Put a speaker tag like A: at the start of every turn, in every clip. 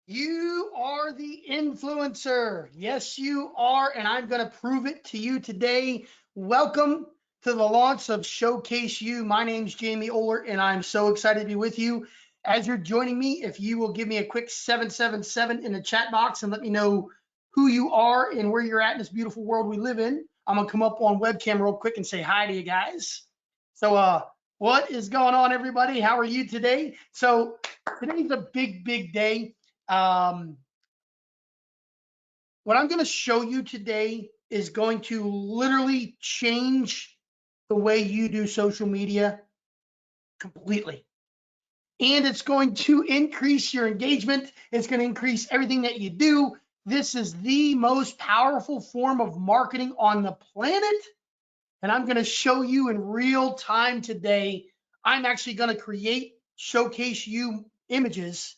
A: You are the influencer. Yes, you are. And I'm going to prove it to you today. Welcome to the launch of Showcase You. My name's Jamie Oler, and I'm so excited to be with you. As you're joining me, if you will give me a quick 777 in the chat box and let me know who you are and where you're at in this beautiful world we live in, I'm going to come up on webcam real quick and say hi to you guys. So, what is going on, everybody? How are you today? So, today's a big day. Um, what I'm going to show you today is going to literally change the way you do social media completely. And it's going to increase your engagement. It's going to increase everything that you do. This is the most powerful form of marketing on the planet. And I'm going to show you in real time today. I'm actually going to create Showcase You images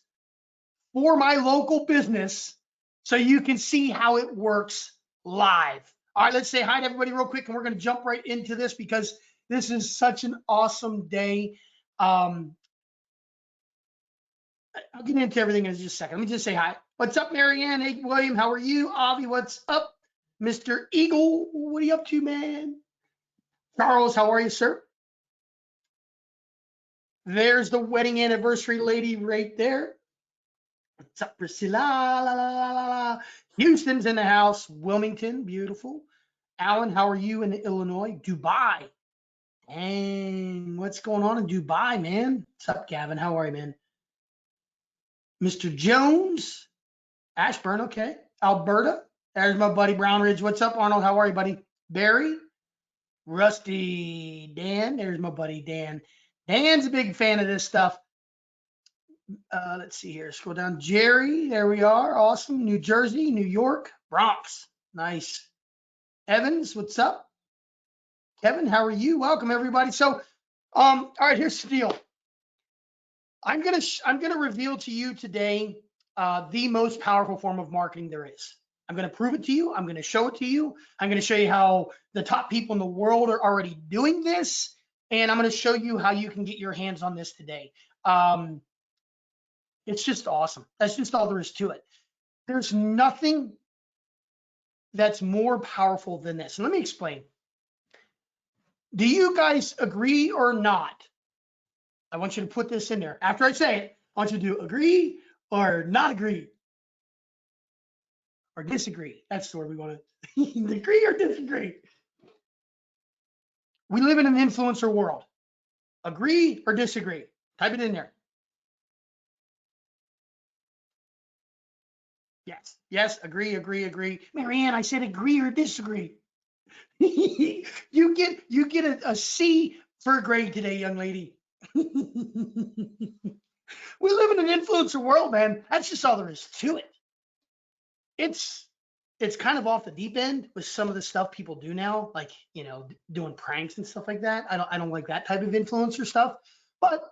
A: for my local business so you can see how it works live. All right, let's say hi to everybody real quick, and we're going to jump right into this because this is such an awesome day. I'll get into everything in just a second. Let me just say hi. What's up, Marianne? Hey, William, how are you? Avi, what's up? Mr. Eagle, what are you up to, man? Charles, how are you, sir? There's the wedding anniversary lady right there. What's up, Priscilla? La, la, la, la, la. Houston's in the house. Wilmington, beautiful. Alan, how are you in Illinois? Dubai. Dang, what's going on in Dubai, man? What's up, Gavin? How are you, man? Mr. Jones, Ashburn, okay. Alberta, there's my buddy Brown Ridge. What's up, Arnold? How are you, buddy? Barry, Rusty, Dan, there's my buddy Dan. Dan's a big fan of this stuff. Let's see here. Scroll down. Jerry, there we are. Awesome. New Jersey, New York, Bronx. Nice. Evans, what's up? Kevin, how are you? Welcome, everybody. So, all right, here's the deal. I'm gonna reveal to you today the most powerful form of marketing there is. I'm gonna prove it to you. I'm gonna show it to you. I'm gonna show you how the top people in the world are already doing this, and I'm gonna show you how you can get your hands on this today. It's just awesome. That's just all there is to it. There's nothing that's more powerful than this. And let me explain. Do you guys agree or not? I want you to put this in there. After I say it, I want you to agree or not agree or disagree. That's the word we want to agree or disagree. We live in an influencer world. Agree or disagree? Type it in there. Yes, yes, agree, agree, agree. Marianne, I said agree or disagree. you get a C for a grade today, young lady. We live in an influencer world, man. That's just all there is to it. It's kind of off the deep end with some of the stuff people do now, like doing pranks and stuff like that. I don't like that type of influencer stuff. But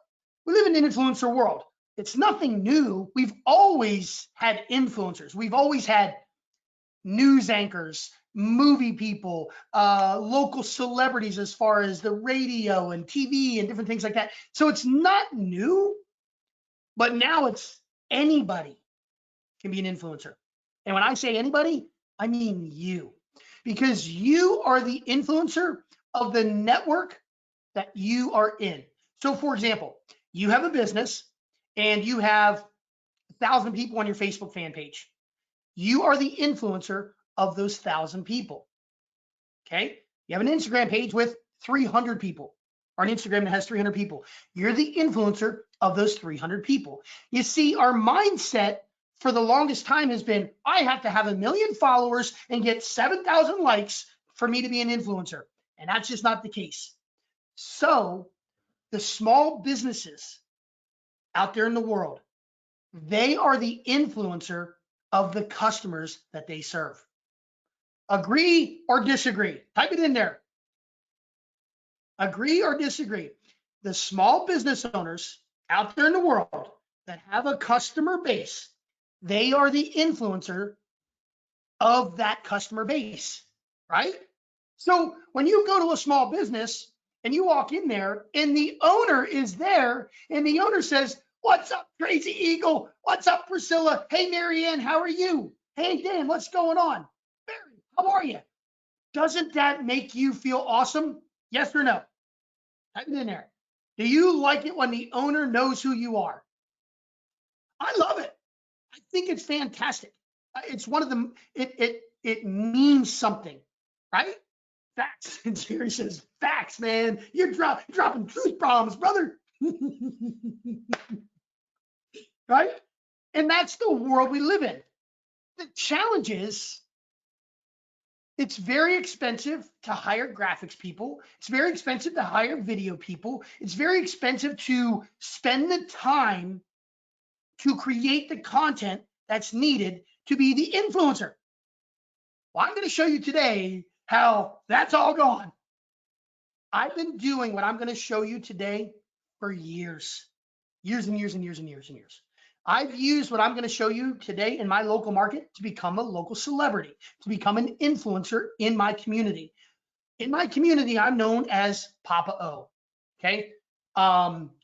A: we live in an influencer world. It's nothing new. We've always had influencers. We've always had news anchors, movie people, local celebrities as far as the radio and TV and different things like that. So it's not new, but now it's anybody can be an influencer. And when I say anybody, I mean you, because you are the influencer of the network that you are in. So for example, you have a business and you have 1,000 people on your Facebook fan page. You are the influencer of those 1,000 people. Okay. You have an Instagram page with 300 people, or an Instagram that has 300 people. You're the influencer of those 300 people. You see, our mindset for the longest time has been, I have to have 1 million followers and get 7,000 likes for me to be an influencer. And that's just not the case. So the small businesses out there in the world, they are the influencer of the customers that they serve. Agree or disagree? Type it in there. Agree or disagree? The small business owners out there in the world that have a customer base, they are the influencer of that customer base, right? So when you go to a small business and you walk in there and the owner is there and the owner says, What's up, Crazy Eagle? What's up, Priscilla? Hey, Marianne, how are you? Hey, Dan, what's going on? Barry, how are you? Doesn't that make you feel awesome? Yes or no? Type it in there. Do you like it when the owner knows who you are? I love it. I think it's fantastic. It's one of the it means something, right? Facts. And Jerry says, facts, man. You're dropping truth bombs, brother. Right? And that's the world we live in. The challenge is it's very expensive to hire graphics people. It's very expensive to hire video people. It's very expensive to spend the time to create the content that's needed to be the influencer. Well, I'm going to show you today how that's all gone. I've been doing what I'm going to show you today for years and years and years and years and years. I've used what I'm going to show you today in my local market to become a local celebrity, to become an influencer in my community. In my community, I'm known as Papa O. Okay.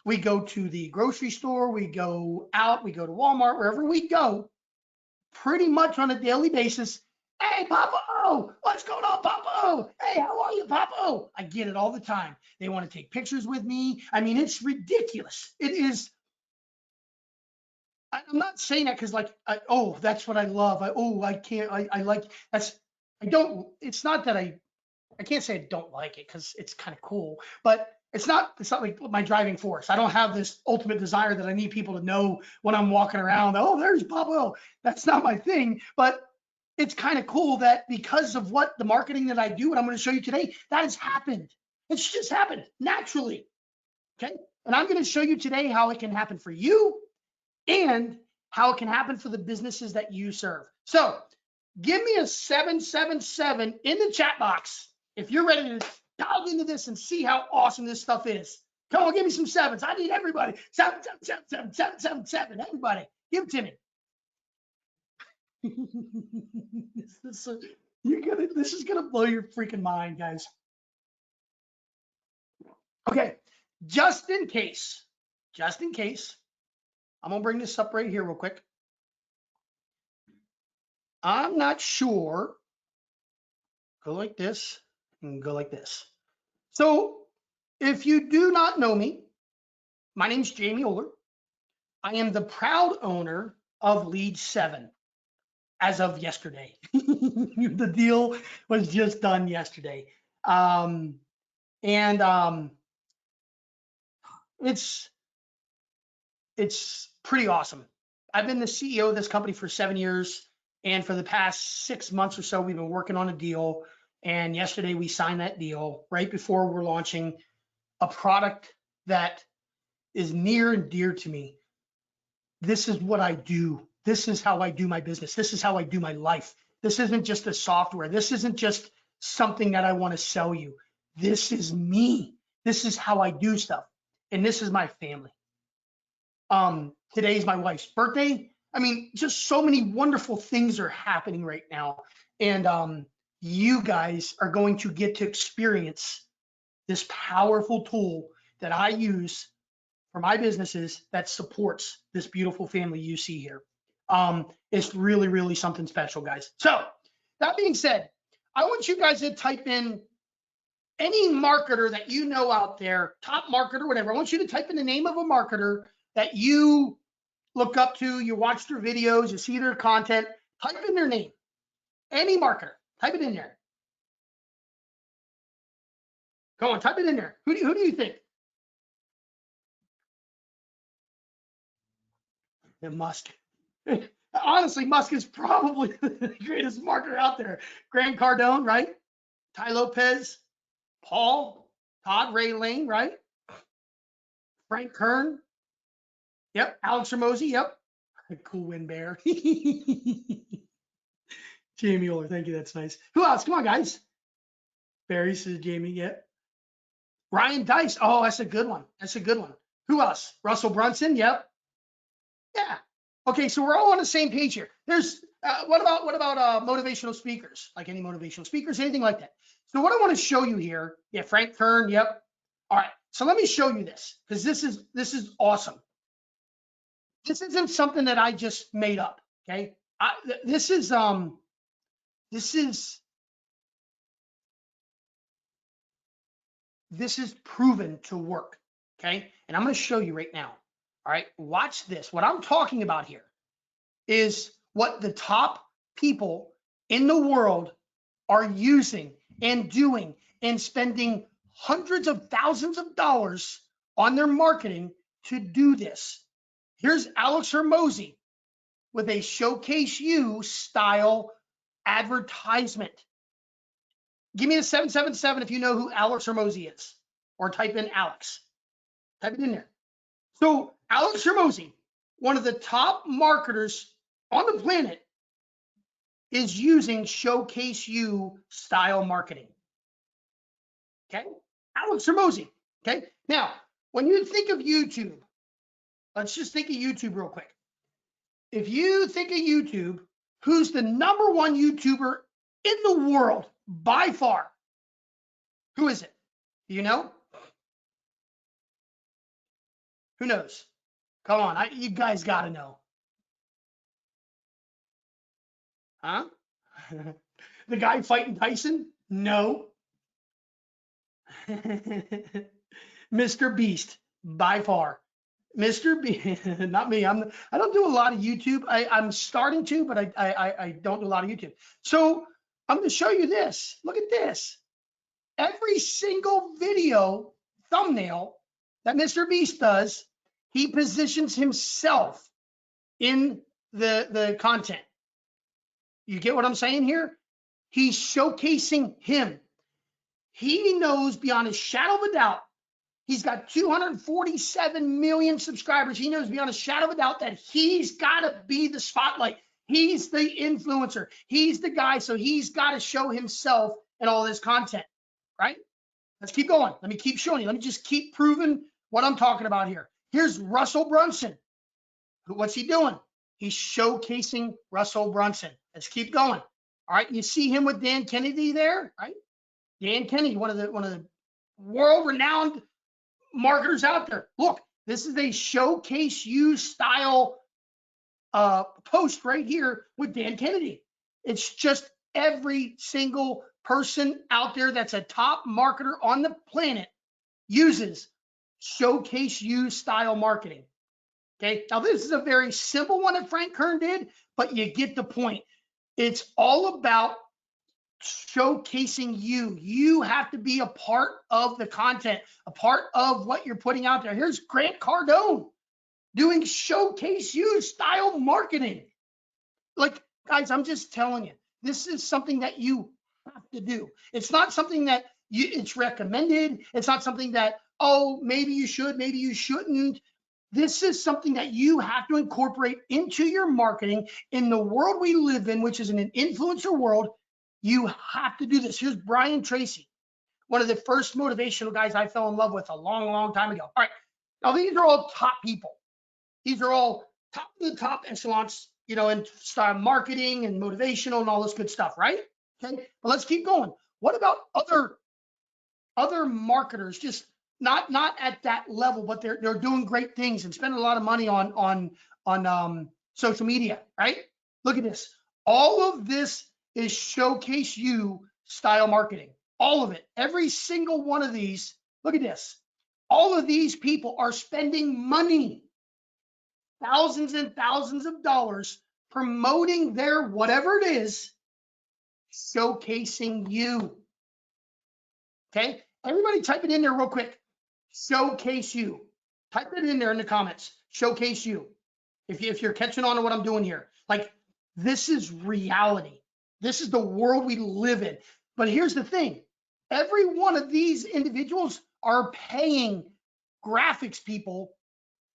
A: We go to the grocery store, we go out, we go to Walmart, wherever we go, pretty much on a daily basis. Hey, Papa O, what's going on, Papa O? Hey, how are you, Papa O? I get it all the time. They want to take pictures with me. I mean, it's ridiculous. It is. I'm not saying that because like, oh, that's what I love. I can't, I like, that's, I don't, it's not that I can't say I don't like it because it's kind of cool, but it's not like my driving force. I don't have this ultimate desire that I need people to know when I'm walking around. Oh, there's Papa O. That's not my thing, but it's kind of cool that because of what the marketing that I do, what I'm going to show you today, that has happened. It's just happened naturally. Okay. And I'm going to show you today how it can happen for you and how it can happen for the businesses that you serve. So give me a 777 in the chat box if you're ready to dive into this and see how awesome this stuff is. Come on, give me some sevens. I need everybody. 777. Everybody, give it to me. This is gonna blow your freaking mind, guys. Okay, just in case, I'm gonna bring this up right here real quick. I'm not sure. Go like this and go like this. So if you do not know me, my name's Jamie Oler. I am the proud owner of Lead 7 as of yesterday. The deal was just done yesterday. It's pretty awesome. I've been the CEO of this company for 7 years, and for the past 6 months or so, we've been working on a deal. And yesterday we signed that deal right before we're launching a product that is near and dear to me. This is what I do. This is how I do my business. This is how I do my life. This isn't just a software. This isn't just something that I want to sell you. This is me. This is how I do stuff. And this is my family. Today's my wife's birthday. I mean, just so many wonderful things are happening right now. And you guys are going to get to experience this powerful tool that I use for my businesses that supports this beautiful family you see here. It's really, really something special, guys. So that being said, I want you guys to type in any marketer that you know out there, top marketer, whatever. I want you to type in the name of a marketer that you look up to, you watch their videos, you see their content, type in their name. Any marketer, type it in there. Go on, type it in there. Who do you think? And Musk. Honestly, Musk is probably the greatest marketer out there. Grant Cardone, right? Ty Lopez, Paul, Todd Ray Lane, right? Frank Kern. Yep. Alex Ramosi. Yep. Cool win bear. Jamie Oler, thank you. That's nice. Who else? Come on, guys. Barry says Jamie. Yep. Ryan Dice. Oh, that's a good one. That's a good one. Who else? Russell Brunson. Yep. Yeah. Okay, so we're all on the same page here. There's what about motivational speakers? Like any motivational speakers, anything like that. So what I want to show you here, yeah, Frank Kern, yep. All right, so let me show you this because this is awesome. This isn't something that I just made up. Okay. This is proven to work. Okay. And I'm going to show you right now. All right. Watch this. What I'm talking about here is what the top people in the world are using and doing and spending hundreds of thousands of dollars on their marketing to do this. Here's Alex Hormozy with a Showcase You style advertisement. Give me a 777 if you know who Alex Hormozy is, or type in Alex. Type it in there. So Alex Hormozy, one of the top marketers on the planet, is using Showcase You style marketing. Okay, Alex Hormozy. Okay, now when you think of YouTube, let's just think of YouTube real quick. If you think of YouTube, who's the number one YouTuber in the world by far? Who is it? Do you know? Who knows? Come on, you guys got to know. Huh? The guy fighting Tyson? No. Mr. Beast, by far. Mr. Beast, not me. I don't do a lot of YouTube. I'm starting to, but I don't do a lot of YouTube. So I'm going to show you this. Look at this. Every single video thumbnail that Mr. Beast does, he positions himself in the content. You get what I'm saying here? He's showcasing him. He knows beyond a shadow of a doubt, he's got 247 million subscribers. He knows beyond a shadow of a doubt that he's got to be the spotlight. He's the influencer. He's the guy. So he's got to show himself in all this content, right? Let's keep going. Let me keep showing you. Let me just keep proving what I'm talking about here. Here's Russell Brunson. What's he doing? He's showcasing Russell Brunson. Let's keep going. All right, you see him with Dan Kennedy there, right? Dan Kennedy, one of the world-renowned marketers out there. Look, this is a Showcase You style post right here with Dan Kennedy. It's just every single person out there that's a top marketer on the planet uses Showcase You style marketing. Okay, now this is a very simple one that Frank Kern did, but you get the point. It's all about showcasing you. You have to be a part of the content, a part of what you're putting out there. Here's Grant Cardone doing Showcase You style marketing. Like, guys, I'm just telling you, this is something that you have to do. It's not something that it's recommended. It's not something that, oh, maybe you should, maybe you shouldn't. This is something that you have to incorporate into your marketing in the world we live in, which is in an influencer world. You have to do this. Here's Brian Tracy, one of the first motivational guys I fell in love with a long, long time ago. All right, now these are all top people. These are all top of the top echelons, you know, in style marketing and motivational and all this good stuff, right? Okay, but let's keep going. What about other marketers? Just not at that level, but they're doing great things and spending a lot of money on social media, right? Look at this. All of this is Showcase You style marketing. All of it. Every single one of these. Look at this. All of these people are spending money, thousands and thousands of dollars, promoting their whatever it is, showcasing you. Okay? Everybody type it in there real quick. Showcase You. Type it in there in the comments. Showcase You. If you're catching on to what I'm doing here. Like, this is reality. This is the world we live in. But here's the thing. Every one of these individuals are paying graphics people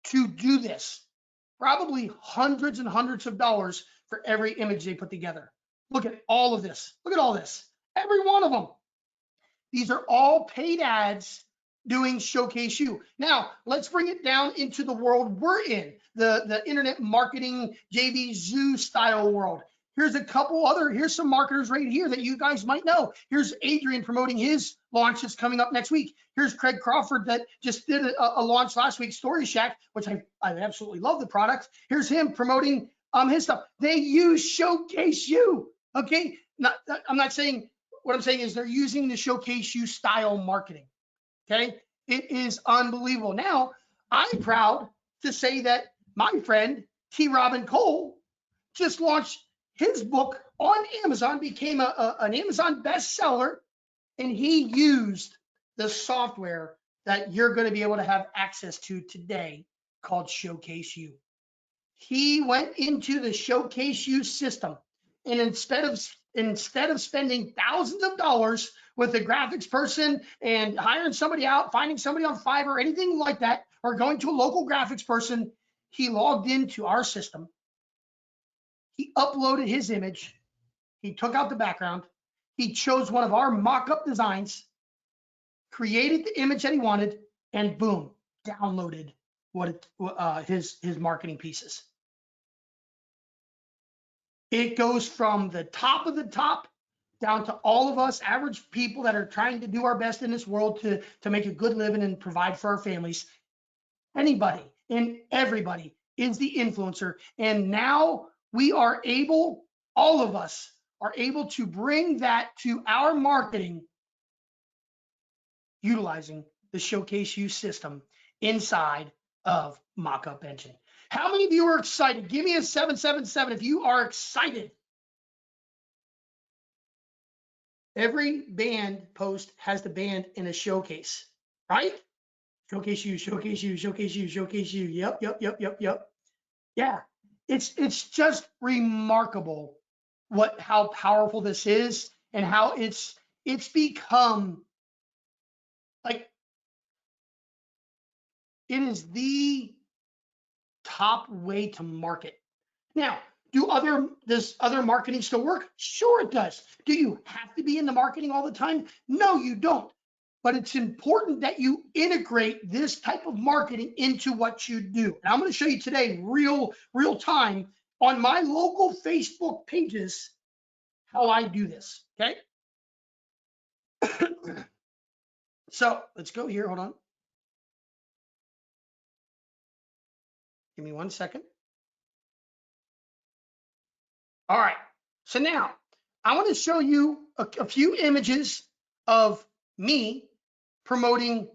A: to do this. Probably hundreds and hundreds of dollars for every image they put together. Look at all of this. Look at all this. Every one of them. These are all paid ads doing Showcase You. Now, let's bring it down into the world we're in, the internet marketing JV Zoo style world. Here's a couple other, here's some marketers right here that you guys might know. Here's Adrian promoting his launch that's coming up next week. Here's Craig Crawford that just did a launch last week, Story Shack, which I absolutely love the product. Here's him promoting his stuff. They use Showcase You, okay? I'm not saying, what I'm saying is they're using the Showcase You style marketing, okay? It is unbelievable. Now, I'm proud to say that my friend, T. Robin Cole, just launched his book on Amazon, became an Amazon bestseller, and he used the software that you're going to be able to have access to today called Showcase You. He went into the Showcase You system, and instead of spending thousands of dollars with a graphics person and hiring somebody out, finding somebody on Fiverr or anything like that, or going to a local graphics person, he logged into our system. He uploaded his image. He took out the background. He chose one of our mock-up designs, created the image that he wanted, and boom, downloaded his marketing pieces. It goes from the top of the top down to all of us average people that are trying to do our best in this world to make a good living and provide for our families. Anybody and everybody is the influencer. And now we are able, all of us are able to bring that to our marketing utilizing the Showcase You system inside of MockUp Engine. How many of you are excited? Give me a 777 if you are excited. Every band post has the band in a showcase, right? Showcase You, Showcase You, Showcase You, Showcase You. Yep. Yeah, it's just remarkable how powerful this is and how it's become like, it is the top way to market. Now, does other marketing still work? Sure it does. Do you have to be in the marketing all the time? No, you don't. But it's important that you integrate this type of marketing into what you do. And I'm going to show you today, real time, on my local Facebook pages, how I do this, okay? So let's go here, hold on. Give me 1 second. All right, so now I want to show you a few images of me promoting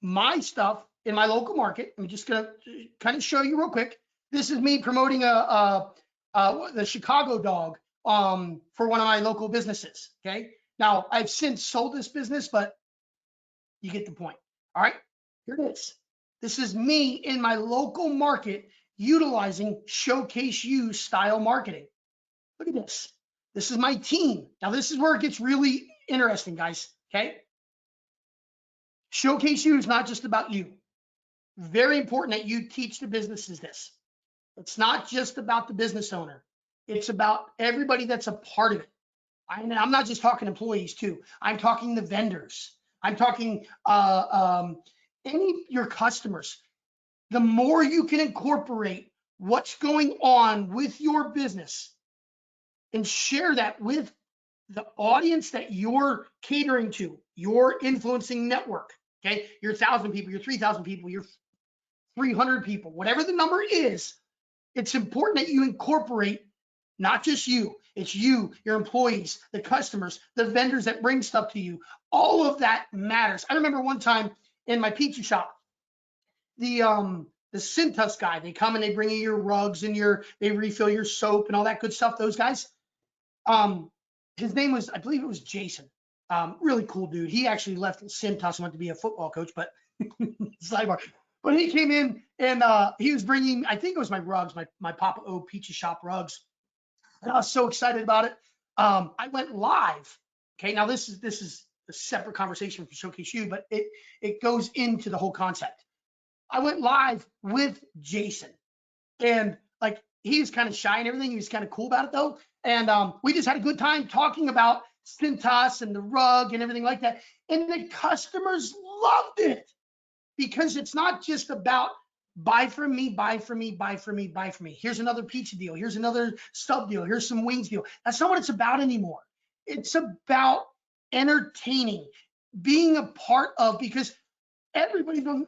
A: my stuff in my local market. I'm just gonna kind of show you real quick. This is me promoting the Chicago dog for one of my local businesses, okay? Now, I've since sold this business, but you get the point. All right, here it is. This is me in my local market utilizing Showcase You style marketing. Look at this. This is my team. Now, this is where it gets really interesting, guys, okay? Showcase You is not just about you. Very important that you teach the businesses this. It's not just about the business owner. It's about everybody that's a part of it. I'm not just talking employees too. I'm talking the vendors. I'm talking your customers. The more you can incorporate what's going on with your business and share that with the audience that you're catering to, your influencing network, okay? Your 1,000 people, your 3,000 people, your 300 people, whatever the number is, it's important that you incorporate not just you, it's you, your employees, the customers, the vendors that bring stuff to you. All of that matters. I remember one time in my pizza shop, the Cintas guy, they come and they bring you your rugs and they refill your soap and all that good stuff, those guys. His name was, I believe it was Jason. Really cool dude. He actually left Cintas and went to be a football coach, but sidebar. But he came in and he was bringing, I think it was my rugs, my Papa O pizza shop rugs. And I was so excited about it. I went live. Okay, now this is a separate conversation from Showcase You, but it goes into the whole concept. I went live with Jason, and like, he was kind of shy and everything. He was kind of cool about it though. And we just had a good time talking about Cintas and the rug and everything like that. And the customers loved it, because it's not just about buy from me, buy from me, buy from me, buy from me. Here's another pizza deal. Here's another sub deal. Here's some wings deal. That's not what it's about anymore. It's about entertaining, being a part of, because everybody's on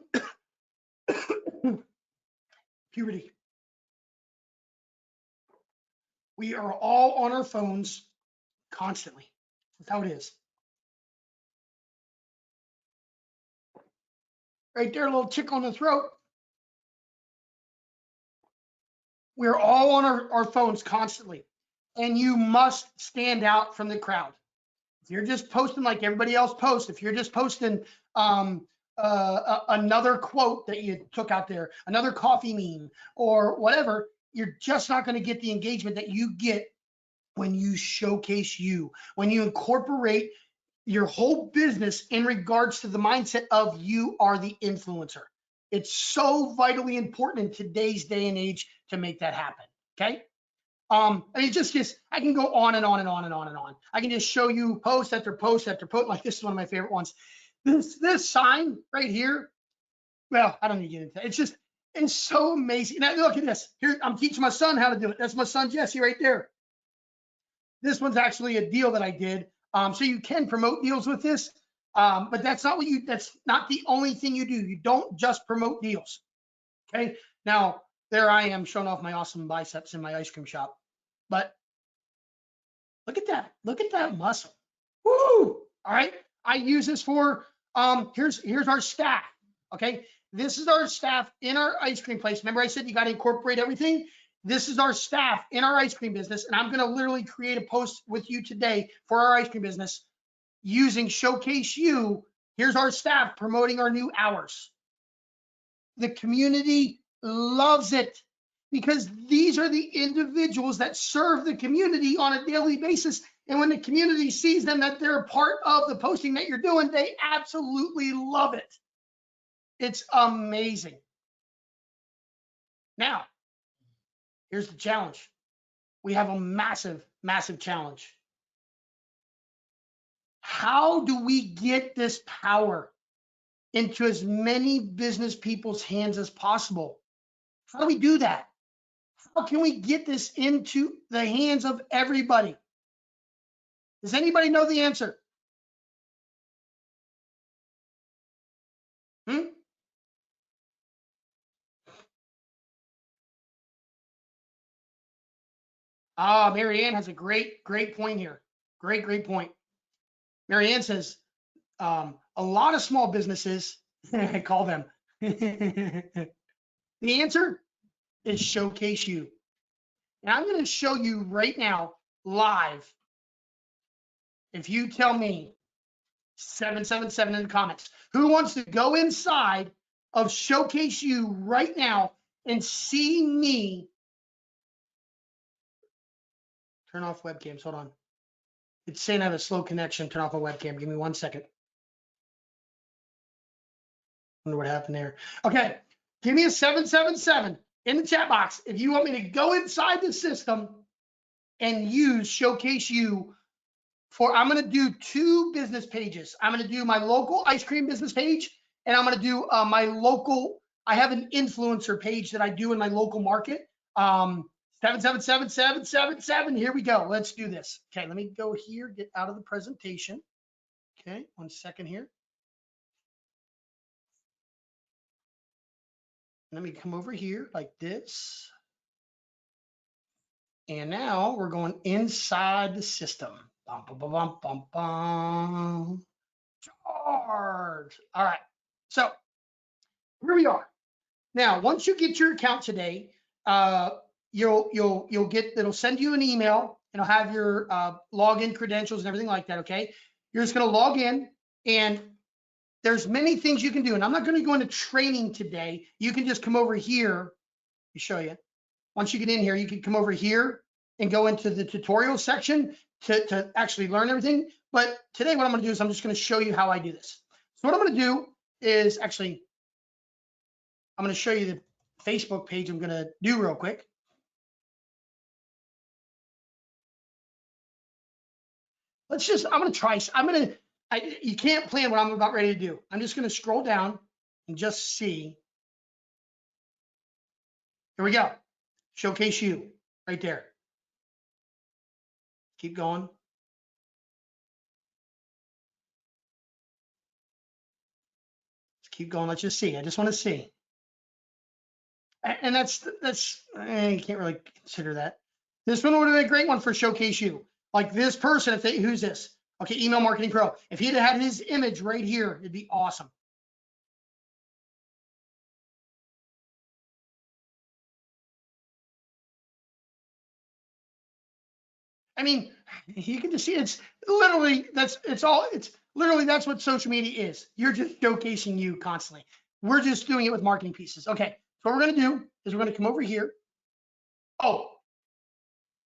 A: puberty. We are all on our phones constantly. That's how it is. Right there, a little tick on the throat. We're all on our phones constantly, and you must stand out from the crowd. If you're just posting like everybody else posts, if you're just posting another quote that you took out there, another coffee meme or whatever, you're just not going to get the engagement that you get when you showcase you, when you incorporate your whole business in regards to the mindset of you are the influencer. It's so vitally important in today's day and age to make that happen. Okay. I mean, just I can go on and on and on and on and on. I can just show you post after post after post. Like this is one of my favorite ones. This sign right here. Well, I don't need to get into that. It's so amazing. Now look at this. Here, I'm teaching my son how to do it. That's my son Jesse right there. This one's actually a deal that I did. So you can promote deals with this, but that's not the only thing you do. You don't just promote deals. Okay. Now there I am showing off my awesome biceps in my ice cream shop, but look at that. Look at that muscle. Woo! All right. I use this for, here's our staff. Okay. This is our staff in our ice cream place. Remember I said you got to incorporate everything. This is our staff in our ice cream business, and I'm going to literally create a post with you today for our ice cream business using Showcase You. Here's our staff promoting our new hours. The community loves it because these are the individuals that serve the community on a daily basis. And when the community sees them, that they're a part of the posting that you're doing, they absolutely love it. It's amazing. Now, here's the challenge. We have a massive, massive challenge. How do we get this power into as many business people's hands as possible? How do we do that? How can we get this into the hands of everybody? Does anybody know the answer? Mary Ann has a great point here. Great point. Mary Ann says, a lot of small businesses, I call them. The answer is Showcase You. And I'm going to show you right now, live. If you tell me 777 in the comments, who wants to go inside of Showcase You right now and see me? Turn off webcams. Hold on. It's saying I have a slow connection. Turn off a webcam. Give me 1 second. Wonder what happened there. Okay. Give me a 777 in the chat box if you want me to go inside the system and use Showcase You for, I'm going to do 2 business pages. I'm going to do my local ice cream business page, and I'm going to do my local, I have an influencer page that I do in my local market. 777. Here we go. Let's do this. Okay, let me go here, get out of the presentation. Okay, 1 second here. Let me come over here like this. And now we're going inside the system. Bum, bum, bum, bum, bum, bum. Charge. All right. So here we are. Now, once you get your account today, you'll get, it'll send you an email. It'll have your login credentials and everything like that. Okay. You're just going to log in, and there's many things you can do. And I'm not going to go into training today. You can just come over here. Let me show you. Once you get in here, you can come over here and go into the tutorial section to actually learn everything. But today what I'm going to do is I'm just going to show you how I do this. So what I'm going to do is actually, I'm going to show you the Facebook page I'm going to do real quick. I'm going to try, you can't plan what I'm about ready to do. I'm just going to scroll down and just see Here we go. Showcase you right there. Keep going. Let's keep going. Let's just see. I just want to see. And that's you can't really consider that. This one would have been a great one for showcase you. Like this person, if they, who's this? Okay, Email Marketing Pro. If he'd had his image right here, it'd be awesome. I mean, you can just see it's literally that's what social media is. You're just showcasing you constantly. We're just doing it with marketing pieces. Okay, so what we're gonna do is we're gonna come over here. Oh,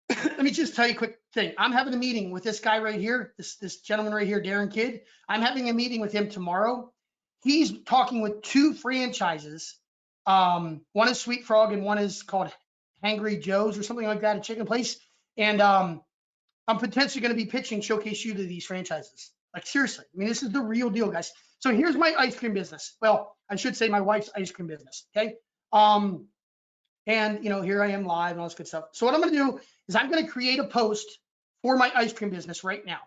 A: let me just tell you a quick thing. I'm having a meeting with this guy right here, this gentleman right here, Darren Kidd. I'm having a meeting with him tomorrow. He's talking with 2 franchises. One is Sweet Frog and one is called Hangry Joe's or something like that, a chicken place. And I'm potentially going to be pitching Showcase You to these franchises. Like seriously, I mean, this is the real deal, guys. So here's my ice cream business. Well, I should say my wife's ice cream business. Okay. And you know, here I am live and all this good stuff. So what I'm going to do is I'm going to create a post for my ice cream business right now,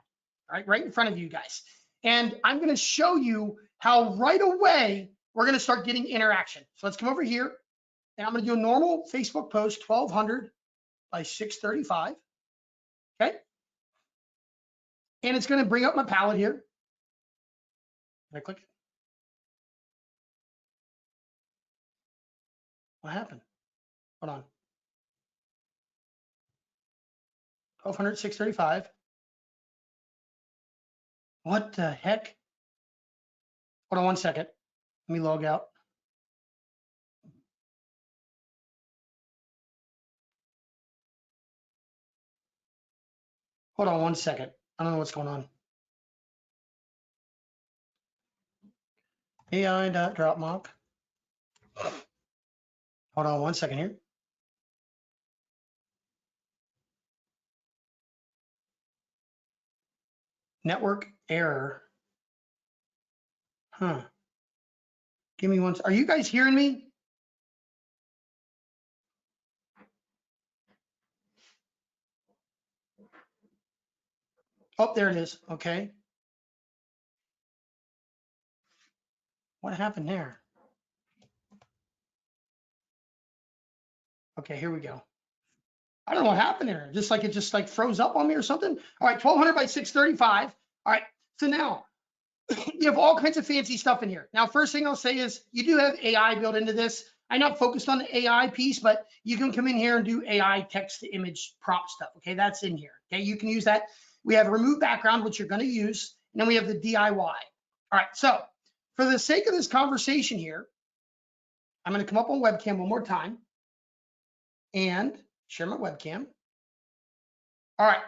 A: right in front of you guys. And I'm going to show you how right away we're going to start getting interaction. So let's come over here and I'm going to do a normal Facebook post, 1200 by 635. Okay. And it's going to bring up my palette here. Can I click it? What happened? Hold on. 1200, 635. What the heck? Hold on one second. Let me log out. Hold on one second. I don't know what's going on. AI.dropmock. Hold on one second here. Network error. Huh. Give me one. Are you guys hearing me? Oh, there it is. Okay. What happened there? Okay, here we go. I don't know what happened there. Just like it just like froze up on me or something. All right, 1200 by 635. All right, so now you have all kinds of fancy stuff in here. Now, first thing I'll say is you do have AI built into this. I'm not focused on the AI piece, but you can come in here and do AI text to image prompt stuff. Okay, that's in here. Okay, you can use that. We have remove background, which you're going to use, and then we have the DIY. All right, so for the sake of this conversation here, I'm going to come up on webcam one more time and share my webcam. All right,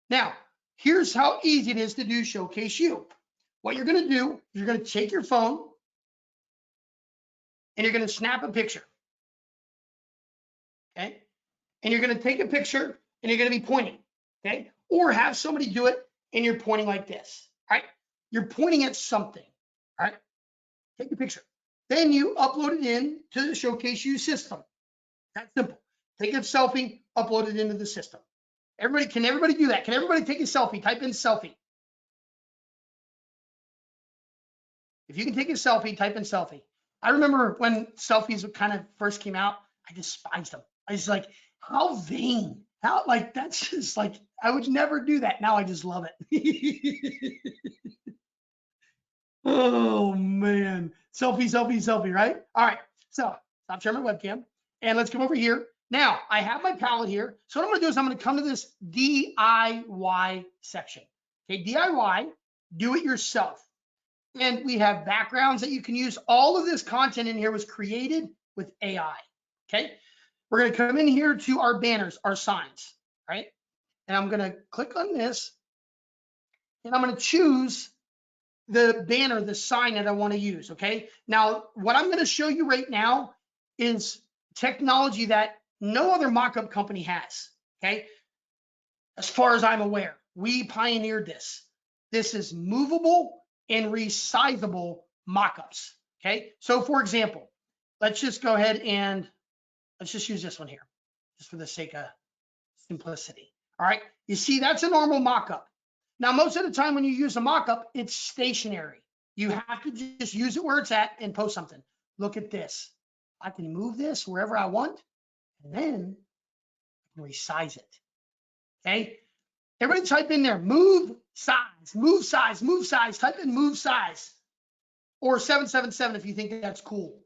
A: now here's how easy it is to do Showcase You. What you're going to do, you're going to take your phone and you're going to snap a picture. Okay, and you're going to take a picture and you're going to be pointing. Okay, or have somebody do it and you're pointing like this. All right, you're pointing at something. All right, take the picture. Then you upload it in to the Showcase You system. That's simple. Take a selfie, upload it into the system. Can everybody do that? Can everybody take a selfie? Type in selfie. If you can take a selfie, type in selfie. I remember when selfies kind of first came out, I despised them. I was like, how vain. How, like, that's just like, I would never do that. Now I just love it. Oh man, selfie, right? All right, so stop sharing my webcam and let's come over here. Now I have my palette here. So what I'm gonna do is I'm gonna come to this DIY section. Okay, DIY, do it yourself. And we have backgrounds that you can use. All of this content in here was created with AI, okay? We're gonna come in here to our banners, our signs, right? And I'm gonna click on this and I'm gonna choose the banner, the sign that I want to use, okay? Now, what I'm going to show you right now is technology that no other mock-up company has, okay? As far as I'm aware, we pioneered this. This is movable and resizable mock-ups, okay? So for example, let's just go ahead and Let's just use this one here, just for the sake of simplicity. All right, you see that's a normal mock-up. Now, most of the time when you use a mock-up, it's stationary. You have to just use it where it's at and post something. Look at this. I can move this wherever I want, and then I can resize it. Okay, everybody type in there, move size, move size, move size. Type in move size, or 777 if you think that's cool.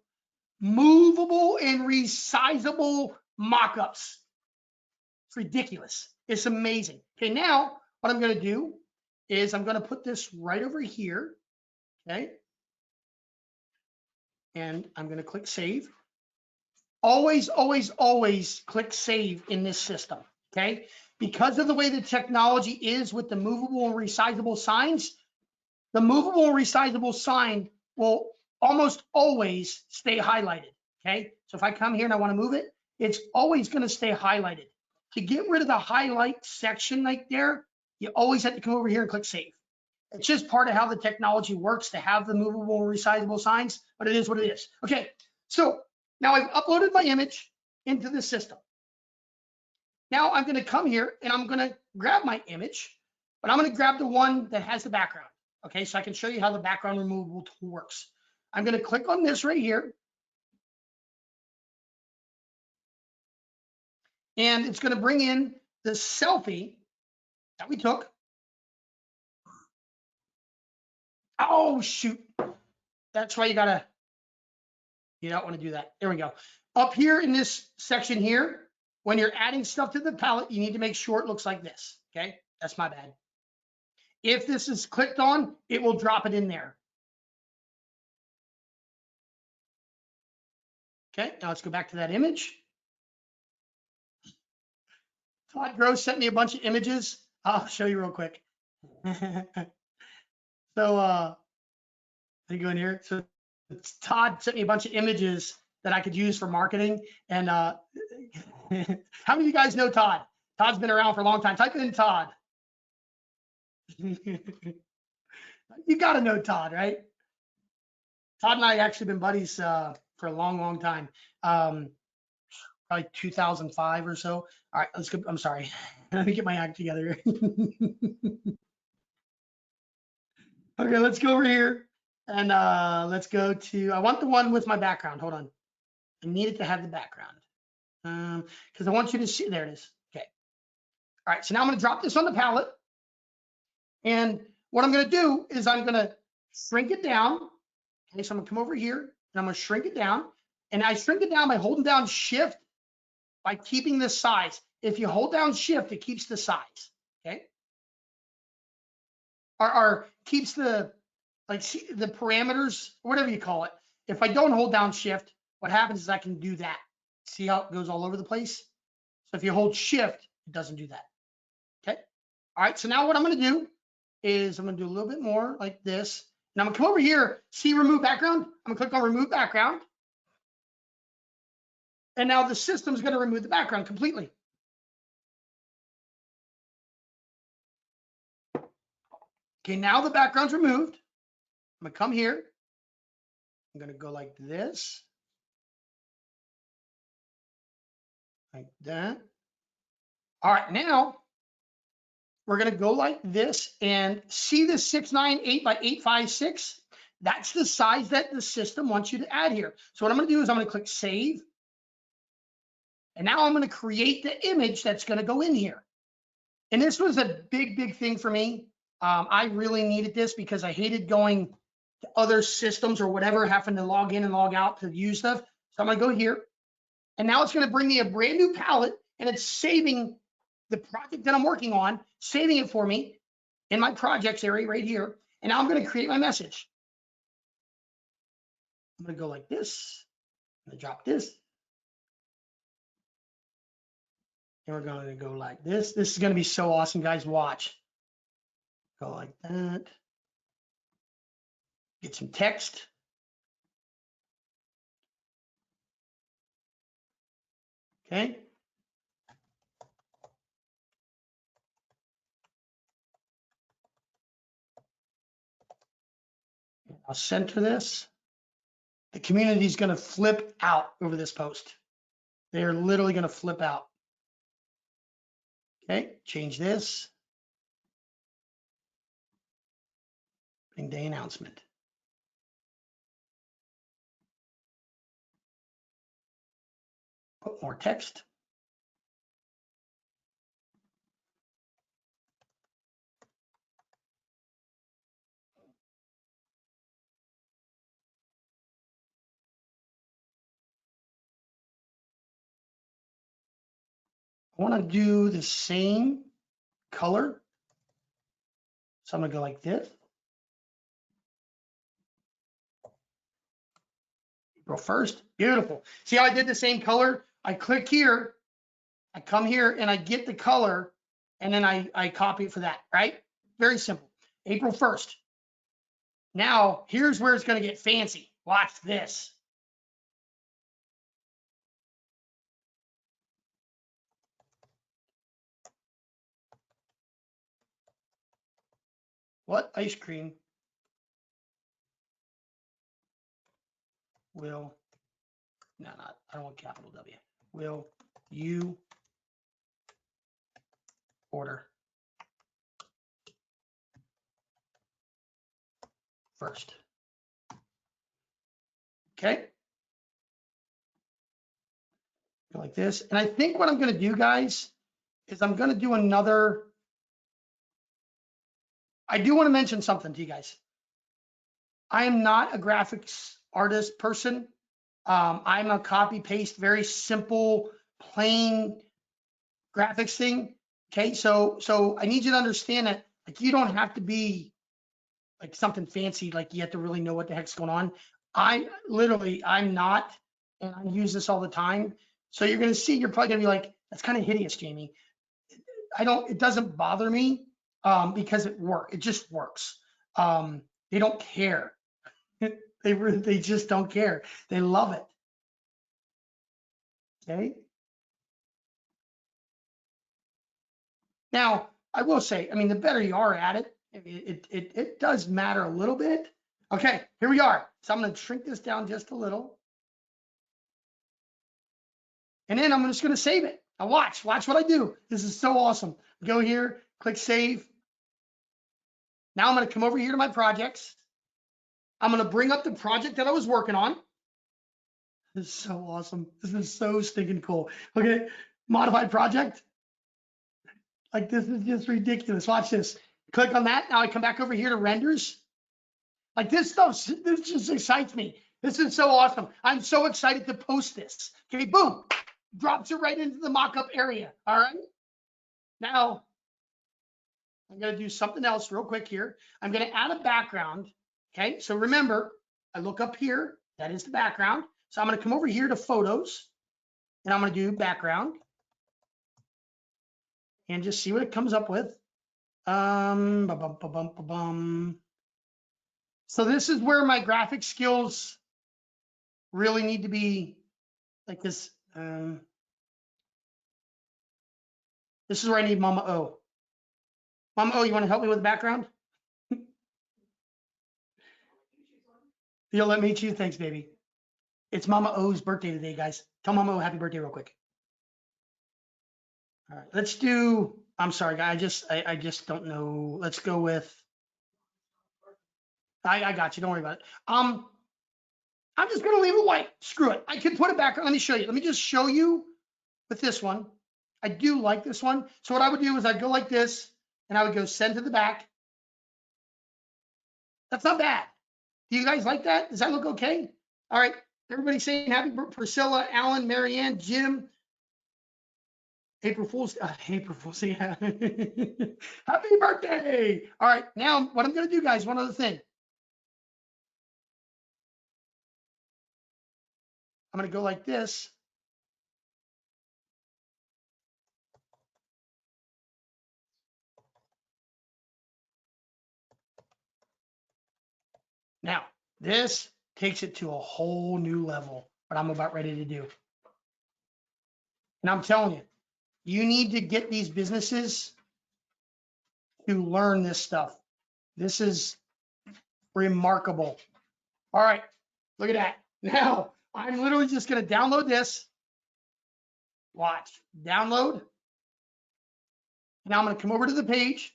A: Movable and resizable mock-ups. It's ridiculous. It's amazing. Okay, now what I'm going to do is I'm going to put this right over here. Okay, and I'm going to click save. Always, always, always click save in this system. Okay, because of the way the technology is with the movable and resizable signs, the movable and resizable sign will almost always stay highlighted. Okay, so if I come here and I want to move it, it's always going to stay highlighted. To get rid of the highlight section right there, you always have to come over here and click save. It's just part of how the technology works to have the movable and resizable signs, but it is what it is. Okay, so now I've uploaded my image into the system. Now I'm going to come here and I'm going to grab my image, but I'm going to grab the one that has the background. Okay, so I can show you how the background removable tool works. I'm going to click on this right here. And it's going to bring in the selfie that we took. Oh, shoot. That's why you don't want to do that. There we go. Up here in this section here, when you're adding stuff to the palette, you need to make sure it looks like this. Okay, that's my bad. If this is clicked on, it will drop it in there. Okay, now let's go back to that image. Todd Gross sent me a bunch of images. I'll show you real quick. So, let me go in here. So Todd sent me a bunch of images that I could use for marketing. And how many of you guys know Todd? Todd's been around for a long time. Type in Todd. You got to know Todd, right? Todd and I actually been buddies for a long, long time. Probably 2005 or so. All right, let's go. I'm sorry. Let me get my act together. Okay, let's go over here and let's go to, I want the one with my background. Hold on. I need it to have the background because I want you to see, there it is. Okay. All right, so now I'm going to drop this on the palette. And what I'm going to do is I'm going to shrink it down. Okay, so I'm going to come over here and I'm going to shrink it down. And I shrink it down by holding down shift by keeping the size. If you hold down shift, it keeps the size. Okay. Or keeps the, like, the parameters, whatever you call it. If I don't hold down shift, what happens is I can do that. See how it goes all over the place? So if you hold shift, it doesn't do that. Okay. All right. So now what I'm going to do is I'm going to do a little bit more like this. And I'm going to come over here, see remove background. I'm going to click on remove background. And now the system's going to remove the background completely. Okay, now the background's removed. I'm going to come here. I'm going to go like this. Like that. All right, now we're going to go like this and see the 698 by 856. That's the size that the system wants you to add here. So what I'm going to do is I'm going to click save. And now I'm going to create the image that's going to go in here. And this was a big, big thing for me. I really needed this because I hated going to other systems or whatever, having to log in and log out to use stuff. So I'm going to go here. And now it's going to bring me a brand new palette, and it's saving the project that I'm working on, saving it for me in my projects area right here. And now I'm going to create my message. I'm going to go like this. I'm going to drop this. And we're going to go like this. This is going to be so awesome, guys. Watch. Go like that. Get some text. Okay. I'll center this. The community is going to flip out over this post. They're literally going to flip out. Okay, change this. Big day announcement. Put more text. I want to do the same color. So I'm going to go like this. April 1st. Beautiful. See how I did the same color? I click here, I come here and I get the color, and then I copy it for that, right? Very simple. April 1st. Now, here's where it's going to get fancy. Watch this. What ice cream will, no, not, I don't want capital W. Will you order first? Okay. Like this. And I think what I'm going to do, guys, is I'm going to do another. I do want to mention something to you guys. I am not a graphics artist person. I'm a copy paste, very simple, plain graphics thing. Okay, so I need you to understand that, like, you don't have to be like something fancy, like you have to really know what the heck's going on. I'm not, and I use this all the time. So you're gonna see, you're probably gonna be like, that's kind of hideous, Jamie. It doesn't bother me because it just works. They don't care. They just don't care. They love it. Okay. Now, I will say, I mean, the better you are at it, it does matter a little bit. Okay, here we are. So I'm going to shrink this down just a little. And then I'm just going to save it. Now watch what I do. This is so awesome. Go here, click save. Now I'm going to come over here to my projects. I'm going to bring up the project that I was working on. This is so awesome. This is so stinking cool. Okay, modified project. Like, this is just ridiculous. Watch this. Click on that. Now I come back over here to renders. Like, this just excites me. This is so awesome. I'm so excited to post this. Okay, boom. Drops it right into the mockup area. All right. Now, I'm going to do something else real quick here. I'm going to add a background. Okay, so remember, I look up here. That is the background. So I'm going to come over here to photos, and I'm going to do background and just see what it comes up with. So this is where my graphic skills really need to be, like this. This is where I need Mama O. Mama O, you want to help me with the background? You'll let me choose? Thanks, baby. It's Mama O's birthday today, guys. Tell Mama O happy birthday real quick. All right, let's do, I'm sorry, guys, I just don't know. Let's go with, I got you, don't worry about it. I'm just gonna leave it white. Screw it. I can put it back. Let me show you. Let me just show you with this one. I do like this one. So what I would do is I'd go like this, and I would go send to the back. That's not bad. Do you guys like that? Does that look okay? All right. Everybody saying happy birthday, Priscilla, Alan, Marianne, Jim. April Fool's, yeah. Happy birthday. All right. Now, what I'm going to do, guys, one other thing. I'm going to go like this. Now, this takes it to a whole new level, what I'm about ready to do. And I'm telling you, you need to get these businesses to learn this stuff. This is remarkable. All right, look at that. Now, I'm literally just going to download this. Watch, download. Now I'm going to come over to the page.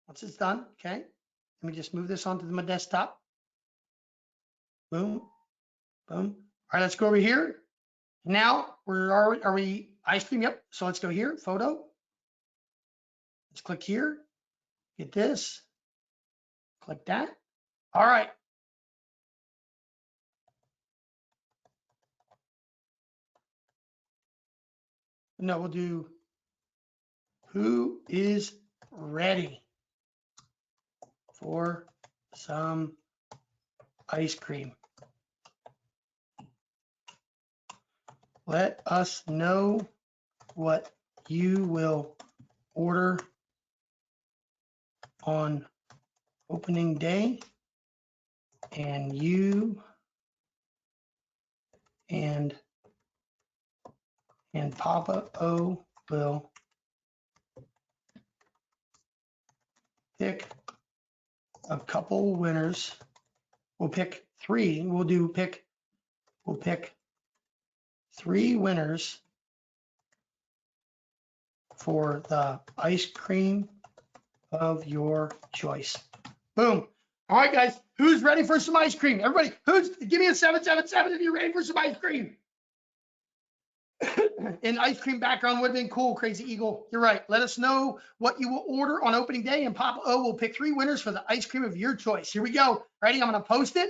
A: Once it's done, okay. Let me just move this onto my desktop. Boom, boom. All right, let's go over here. Now are we ice cream? Yep. So let's go here, photo. Let's click here, get this, click that. All right. No, we'll do who is ready for some ice cream. Let us know what you will order on opening day, and you and Papa O will pick a couple winners. We'll pick three. We'll pick three winners for the ice cream of your choice. Boom. All right, guys, who's ready for some ice cream? Everybody, give me a 777 if you're ready for some ice cream. An ice cream background would have been cool, Crazy Eagle. You're right. Let us know what you will order on opening day, and Papa O will pick three winners for the ice cream of your choice. Here we go. Ready? I'm going to post it.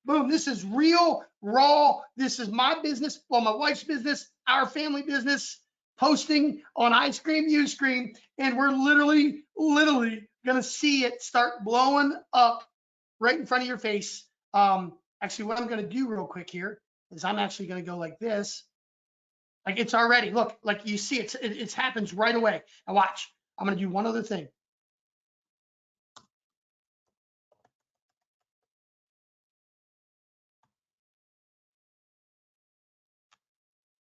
A: Boom. This is real, raw. This is my business, well, my wife's business, our family business, posting on Ice Cream, You Scream, and we're literally going to see it start blowing up right in front of your face. Actually, what I'm going to do real quick here is I'm actually going to go like this. Like it's already, look, like you see it happens right away. Now watch, I'm going to do one other thing.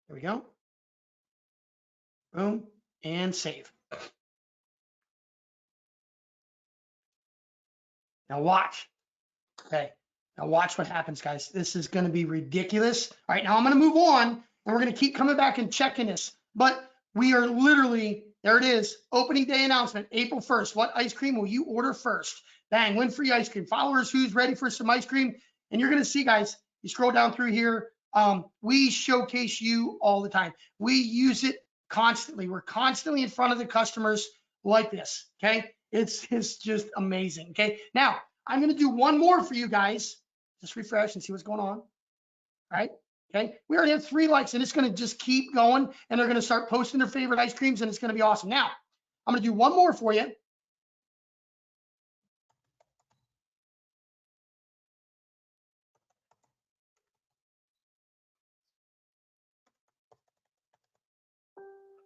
A: There we go. Boom, and save. Now watch. Okay, now watch what happens, guys. This is going to be ridiculous. All right, now I'm going to move on, and we're going to keep coming back and checking this. But we are literally, there it is, opening day announcement, April 1st. What ice cream will you order first? Bang, win free ice cream. Followers, who's ready for some ice cream? And you're going to see, guys, you scroll down through here. We showcase you all the time. We use it constantly. We're constantly in front of the customers like this, okay? It's just amazing, okay? Now, I'm going to do one more for you guys. Just refresh and see what's going on. All right. Okay. We already have 3 likes, and it's going to just keep going, and they're going to start posting their favorite ice creams, and it's going to be awesome. Now, I'm going to do one more for you.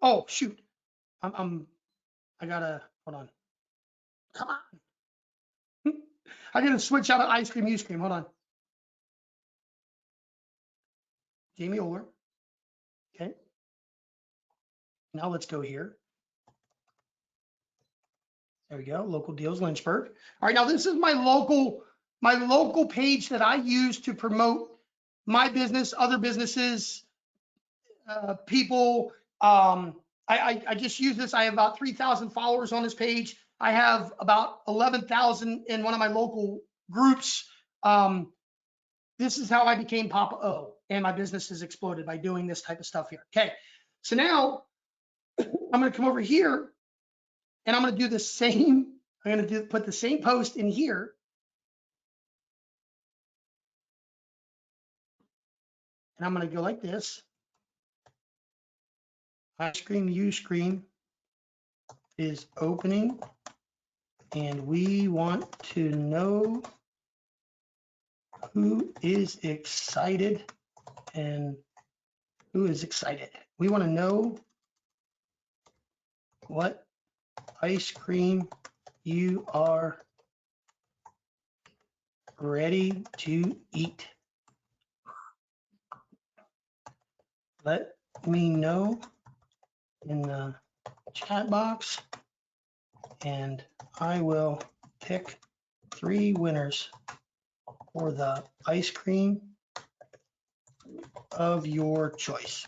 A: Oh, shoot. I gotta, hold on. Come on. I gotta switch out of Ice Cream, You Scream. Hold on. Jamie Oler. Okay. Now let's go here. There we go. Local deals, Lynchburg. All right. Now this is my local page that I use to promote my business, other businesses, people. I just use this. I have about 3,000 followers on this page. I have about 11,000 in one of my local groups. This is how I became Papa O, and my business has exploded by doing this type of stuff here. Okay, so now I'm going to come over here, and I'm going to do the same. I'm going to put the same post in here. And I'm going to go like this. Ice Cream, You Scream is opening, and we want to know who is excited and who is excited. We want to know what ice cream you are ready to eat. Let me know in the chat box, and I will pick 3 winners for the ice cream of your choice.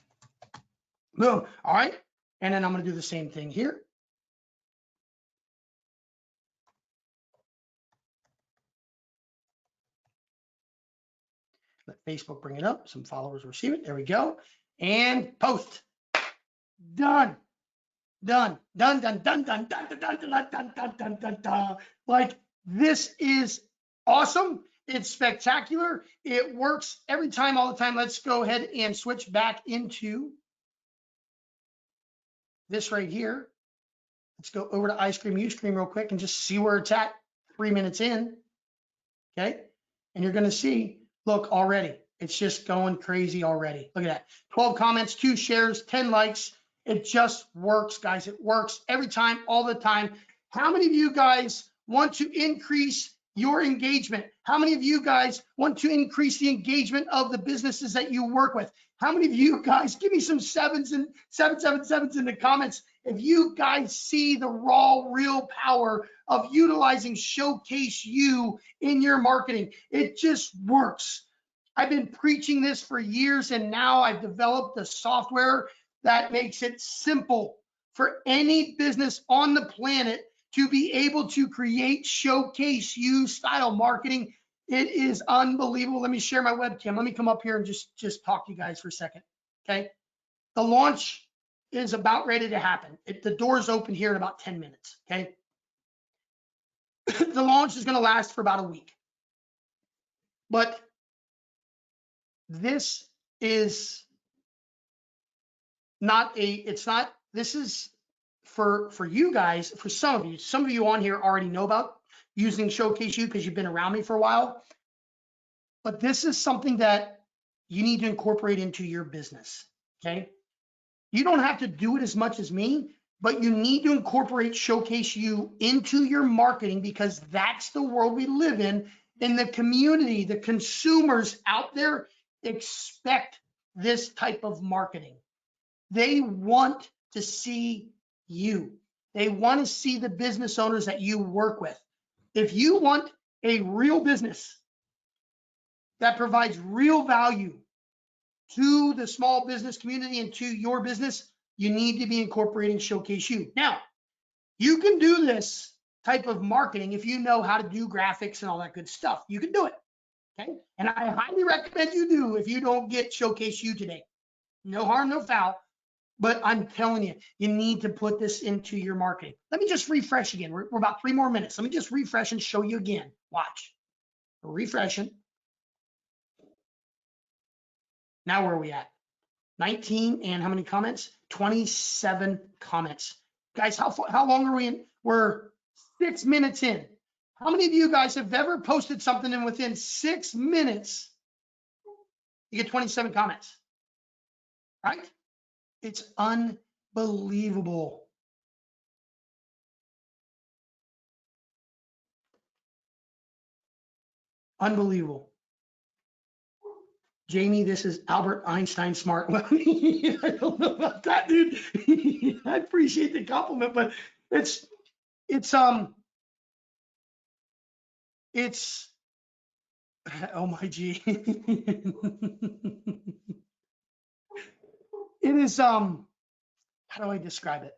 A: Boom. All right. And then I'm going to do the same thing here. Let Facebook bring it up. Some followers receive it. There we go. And post. Done. Done. Done, done, done, done, done, done, done, done, done, done, done, done, done. Like, this is awesome. It's spectacular. It works every time, all the time. Let's go ahead and switch back into this right here. Let's go over to Ice Cream, Uscream real quick and just see where it's at 3 minutes in. Okay. And you're going to see, look, already, it's just going crazy already. Look at that. 12 comments, 2 shares, 10 likes. It just works, guys. It works every time, all the time. How many of you guys want to increase your engagement? How many of you guys want to increase the engagement of the businesses that you work with? How many of you guys, give me some sevens and 777s in the comments. If you guys see the raw, real power of utilizing Showcase You in your marketing, it just works. I've been preaching this for years, and now I've developed the software that makes it simple for any business on the planet to be able to create Showcase You style marketing. It is unbelievable. Let me share my webcam. Let me come up here and just talk to you guys for a second. Okay. The launch is about ready to happen. The doors open here in about 10 minutes. Okay. The launch is going to last for about a week. But this is not this is for you guys, for some of you on here already know about using Showcase You because you've been around me for a while. But this is something that you need to incorporate into your business. Okay. You don't have to do it as much as me, but you need to incorporate Showcase You into your marketing because that's the world we live in. And the community, the consumers out there expect this type of marketing. They want to see you. They want to see the business owners that you work with. If you want a real business that provides real value to the small business community and to your business, you need to be incorporating Showcase You. Now, you can do this type of marketing if you know how to do graphics and all that good stuff. You can do it. Okay. And I highly recommend you do if you don't get Showcase You today. No harm, no foul. But I'm telling you, you need to put this into your marketing. Let me just refresh again. We're about 3 more minutes. Let me just refresh and show you again. Watch. We're refreshing. Now where are we at? 19 and how many comments? 27 comments. Guys, how long are we in? We're 6 minutes in. How many of you guys have ever posted something and within 6 minutes, you get 27 comments, right? It's unbelievable. Unbelievable. Jamie, this is Albert Einstein smart. I don't know about that, dude. I appreciate the compliment, but it's oh my G. It is how do I describe it?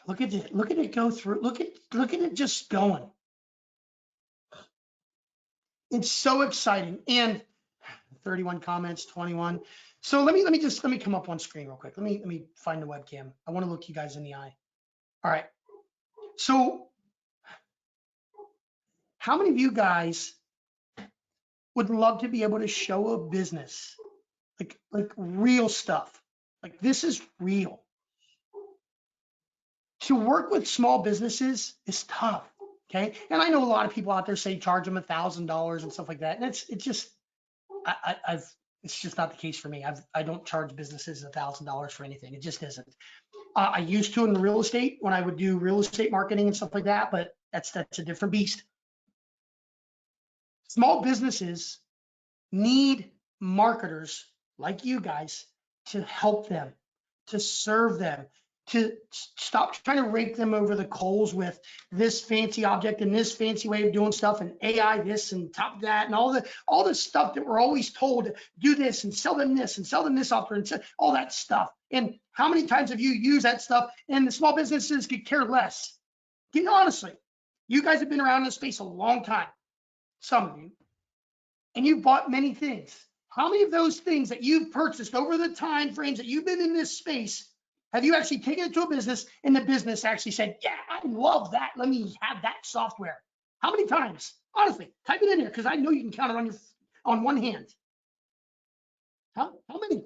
A: Look at it go through. Look at it just going. It's so exciting. And 31 comments, 21. So let me come up on screen real quick. Let me find the webcam. I want to look you guys in the eye. All right. So how many of you guys would love to be able to show a business like real stuff? Like this is real. To work with small businesses is tough. Okay. And I know a lot of people out there say charge them $1,000 and stuff like that. And it's just not the case for me. I don't charge businesses $1,000 for anything. It just isn't. I used to in real estate when I would do real estate marketing and stuff like that, but that's a different beast. Small businesses need marketers like you guys to help them, to serve them, to stop trying to rake them over the coals with this fancy object and this fancy way of doing stuff and AI this and top that and all the stuff that we're always told to do this and sell them this and sell them this software and all that stuff. And how many times have you used that stuff and the small businesses could care less? Honestly, you guys have been around this space a long time, some of you, and you've bought many things. How many of those things that you've purchased over the time frames that you've been in this space have you actually taken it to a business and the business actually said, yeah, I love that. Let me have that software. How many times? Honestly, type it in here because I know you can count it on one hand. How many?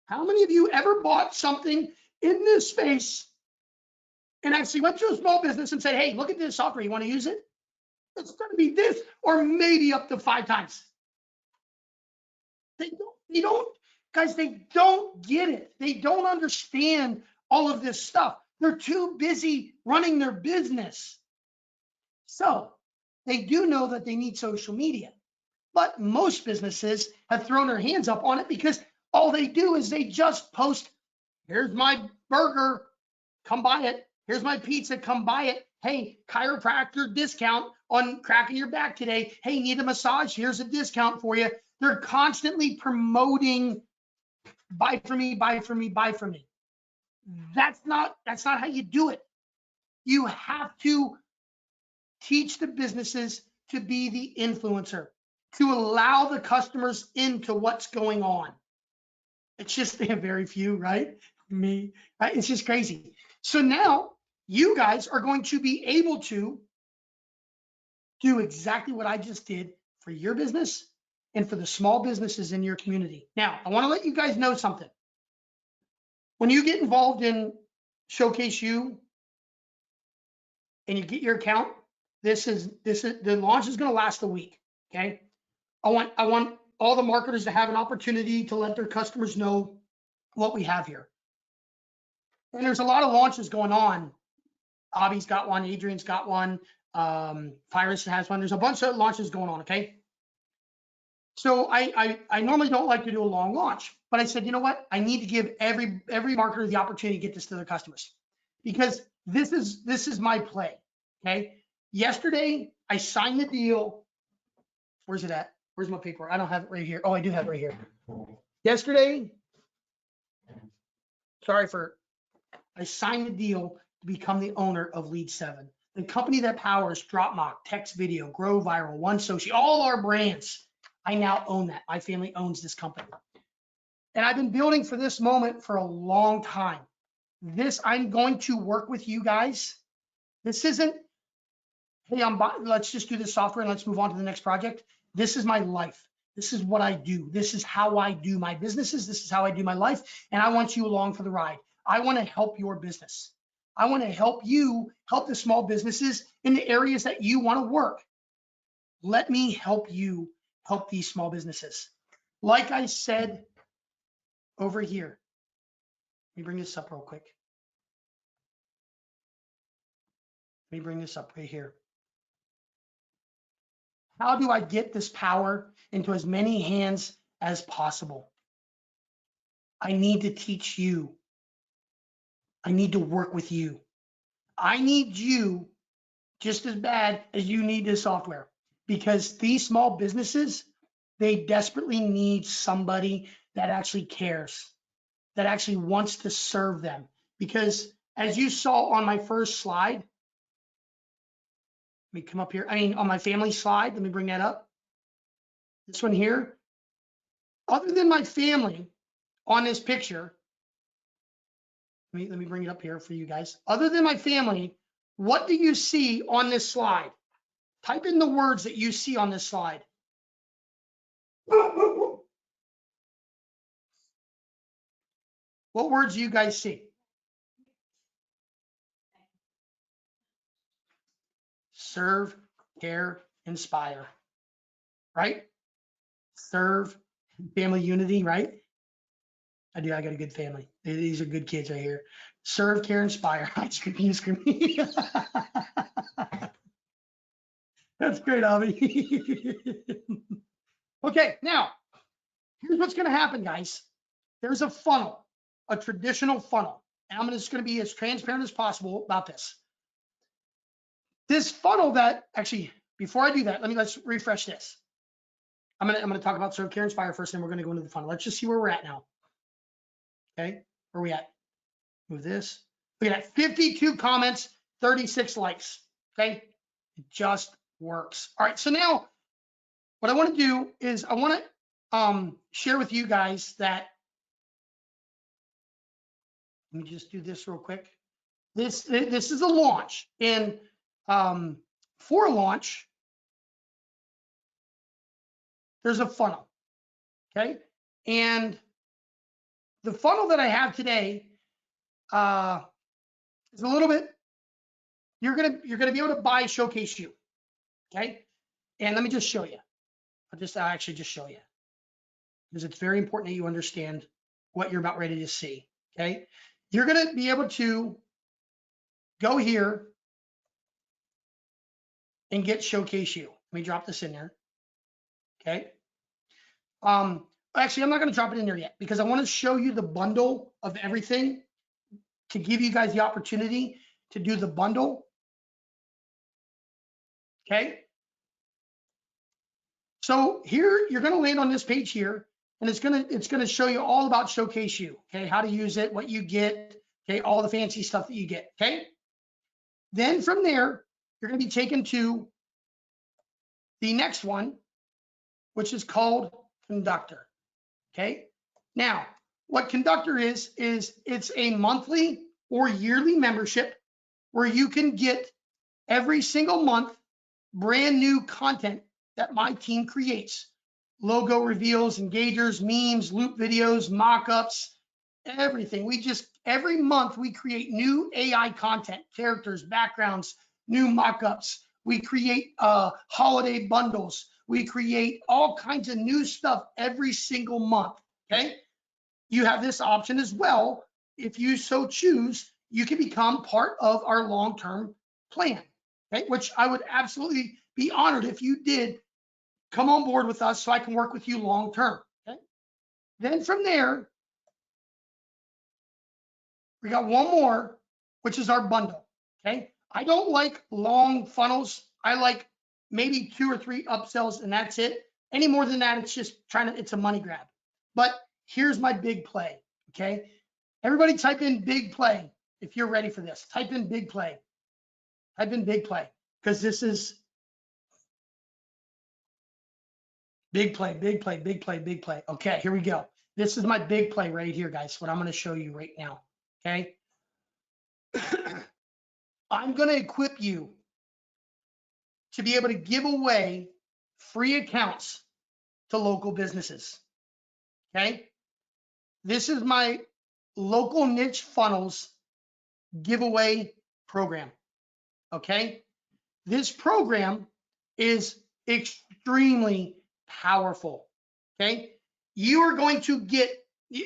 A: How many of you ever bought something in this space and actually went to a small business and said, hey, look at this software. You want to use it? It's going to be this, or maybe up to 5 times. They don't, guys, they don't get it. They don't understand all of this stuff. They're too busy running their business. So they do know that they need social media, but most businesses have thrown their hands up on it because all they do is they just post, here's my burger, come buy it. Here's my pizza, come buy it. Hey, chiropractor discount on cracking your back today. Hey, need a massage? Here's a discount for you. They're constantly promoting, buy from me, buy from me, buy from me. That's not how you do it. You have to teach the businesses to be the influencer, to allow the customers into what's going on. It's just very few, right? Me, right? It's just crazy. So now you guys are going to be able to do exactly what I just did for your business and for the small businesses in your community. Now, I want to let you guys know something. When you get involved in Showcase You and you get your account, the launch is going to last a week. Okay. I want all the marketers to have an opportunity to let their customers know what we have here. And there's a lot of launches going on. Avi's got one, Adrian's got one, Pyrus has one. There's a bunch of launches going on, okay? So I normally don't like to do a long launch, but I said, you know what? I need to give every marketer the opportunity to get this to their customers because this is my play, okay? Yesterday, I signed the deal. Where's it at? Where's my paper? I don't have it right here. Oh, I do have it right here. Yesterday, I signed the deal to become the owner of Lead 7, the company that powers DropMock, Text Video, Grow Viral, One Social, all our brands. I now own that. My family owns this company. And I've been building for this moment for a long time. I'm going to work with you guys. This isn't, hey, let's just do this software and let's move on to the next project. This is my life. This is what I do. This is how I do my businesses. This is how I do my life. And I want you along for the ride. I want to help your business. I want to help you help the small businesses in the areas that you want to work. Let me help you help these small businesses. Like I said over here, let me bring this up real quick. Let me bring this up right here. How do I get this power into as many hands as possible? I need to teach you. I need to work with you. I need you just as bad as you need this software because these small businesses, they desperately need somebody that actually cares, that actually wants to serve them. Because as you saw on my first slide, let me come up here. On my family slide, let me bring that up. This one here, other than my family on this picture, let me bring it up here for you guys. Other than my family, what do you see on this slide? Type in the words that you see on this slide. What words do you guys see? Serve, care, inspire, right? Serve, family unity, right? I got a good family. These are good kids right here. Serve, care, inspire. You scream. That's great, Avi. Okay, now, here's what's gonna happen, guys. There's a funnel, a traditional funnel, and I'm just going to be as transparent as possible about this. This funnel that actually, before I do that, let's refresh this. I'm gonna talk about Serve, Care, Inspire first, and we're gonna go into the funnel. Let's just see where we're at now. Okay, where are we at? Move this. Look at that, 52 comments, 36 likes. Okay, it just works. All right, so now what I want to do is I want to share with you guys that. Let me just do this real quick. This is a launch, and for a launch, there's a funnel. Okay, and the funnel that I have today is a little bit. You're gonna be able to buy Showcase You. Okay, and let me just show you. I'll actually just show you, because it's very important that you understand what you're about ready to see. Okay, you're gonna be able to go here and get Showcase You. Let me drop this in there. Okay. Actually, I'm not going to drop it in there yet, because I want to show you the bundle of everything to give you guys the opportunity to do the bundle. Okay. So here you're going to land on this page here, and it's going to show you all about Showcase You. Okay, how to use it, what you get. Okay, all the fancy stuff that you get. Okay. Then from there, you're going to be taken to the next one, which is called Conductor. Okay. Now, what Conductor is it's a monthly or yearly membership where you can get every single month brand new content that my team creates. Logo reveals, engagers, memes, loop videos, mock-ups, everything. Every month we create new AI content, characters, backgrounds, new mock-ups. We create holiday bundles. We create all kinds of new stuff every single month, okay? You have this option as well. If you so choose, you can become part of our long-term plan, okay? Which I would absolutely be honored if you did come on board with us so I can work with you long-term, okay? Then from there, we got one more, which is our bundle, okay? I don't like long funnels. I like maybe 2 or 3 upsells and that's it. Any more than that, it's just it's a money grab. But here's my big play, okay? Everybody type in big play if you're ready for this. Type in big play. Type in big play, because this is big play, big play, big play, big play. Okay, here we go. This is my big play right here, guys, what I'm going to show you right now, okay? I'm going to equip you to be able to give away free accounts to local businesses, okay? This is my local niche funnels giveaway program, okay? This program is extremely powerful, okay? You are going to get,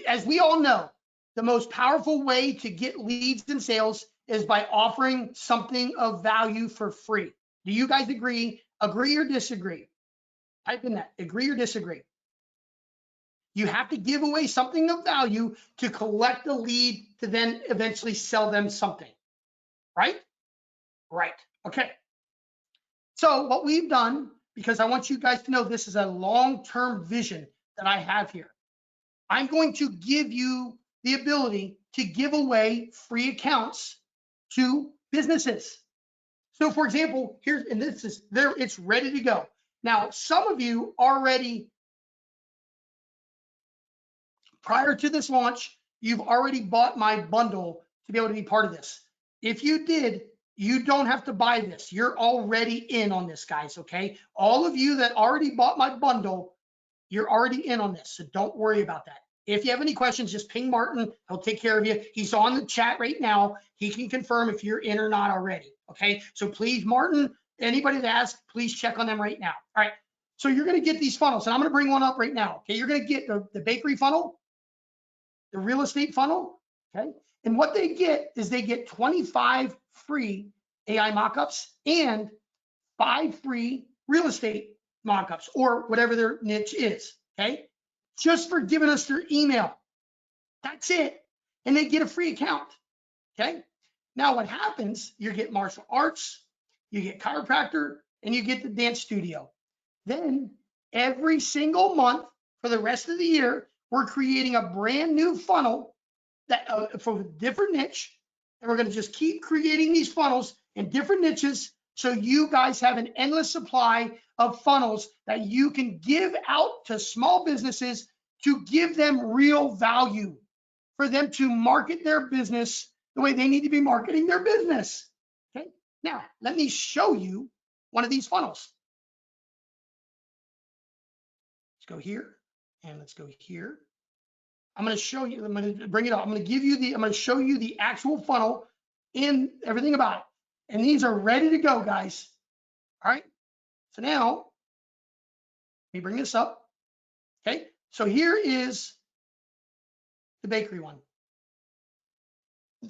A: as we all know, the most powerful way to get leads and sales is by offering something of value for free. Do you guys agree? Agree or disagree? Type in that, agree or disagree. You have to give away something of value to collect a lead to then eventually sell them something, right? Right, okay. So what we've done, because I want you guys to know this is a long-term vision that I have here, I'm going to give you the ability to give away free accounts to businesses. So for example, here's, and this is there, it's ready to go. Now, some of you already, prior to this launch, you've already bought my bundle to be able to be part of this. If you did, you don't have to buy this. You're already in on this, guys, okay? All of you that already bought my bundle, you're already in on this, so don't worry about that. If you have any questions, just ping Martin. He'll take care of you. He's on the chat right now. He can confirm if you're in or not already, okay? So please, Martin, anybody that asks, please check on them right now. All right, so you're gonna get these funnels, and I'm gonna bring one up right now, okay? You're gonna get the bakery funnel, the real estate funnel, okay? And what they get is they get 25 free AI mockups and 5 free real estate mockups, or whatever their niche is, okay? Just for giving us their email. That's it. And they get a free account. Okay. Now what happens, you get martial arts, you get chiropractor, and you get the dance studio. Then every single month for the rest of the year, we're creating a brand new funnel that for a different niche. And we're going to just keep creating these funnels in different niches. So you guys have an endless supply of funnels that you can give out to small businesses to give them real value, for them to market their business the way they need to be marketing their business. Okay. Now, let me show you one of these funnels. Let's go here and let's go here. I'm going to show you, I'm going to bring it up. I'm going to show you the actual funnel and everything about it. And these are ready to go, guys. All right. So now, let me bring this up. Okay. So here is the bakery one.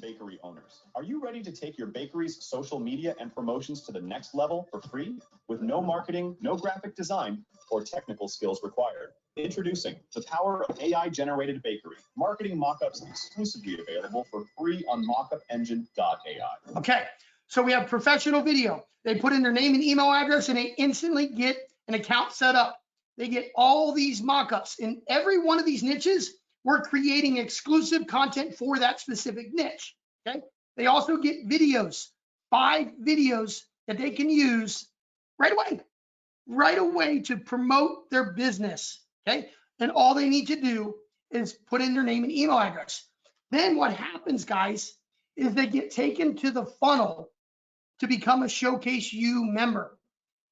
B: Bakery owners. Are you ready to take your bakery's social media and promotions to the next level for free with no marketing, no graphic design, or technical skills required? Introducing the power of AI-generated bakery. Marketing mockups exclusively available for free on mockupengine.ai.
A: Okay, so we have professional video. They put in their name and email address and they instantly get an account set up. They get all these mockups. In every one of these niches, we're creating exclusive content for that specific niche. Okay, they also get videos, 5 videos that they can use right away to promote their business. Okay, and all they need to do is put in their name and email address. Then what happens, guys, is they get taken to the funnel to become a Showcase You member.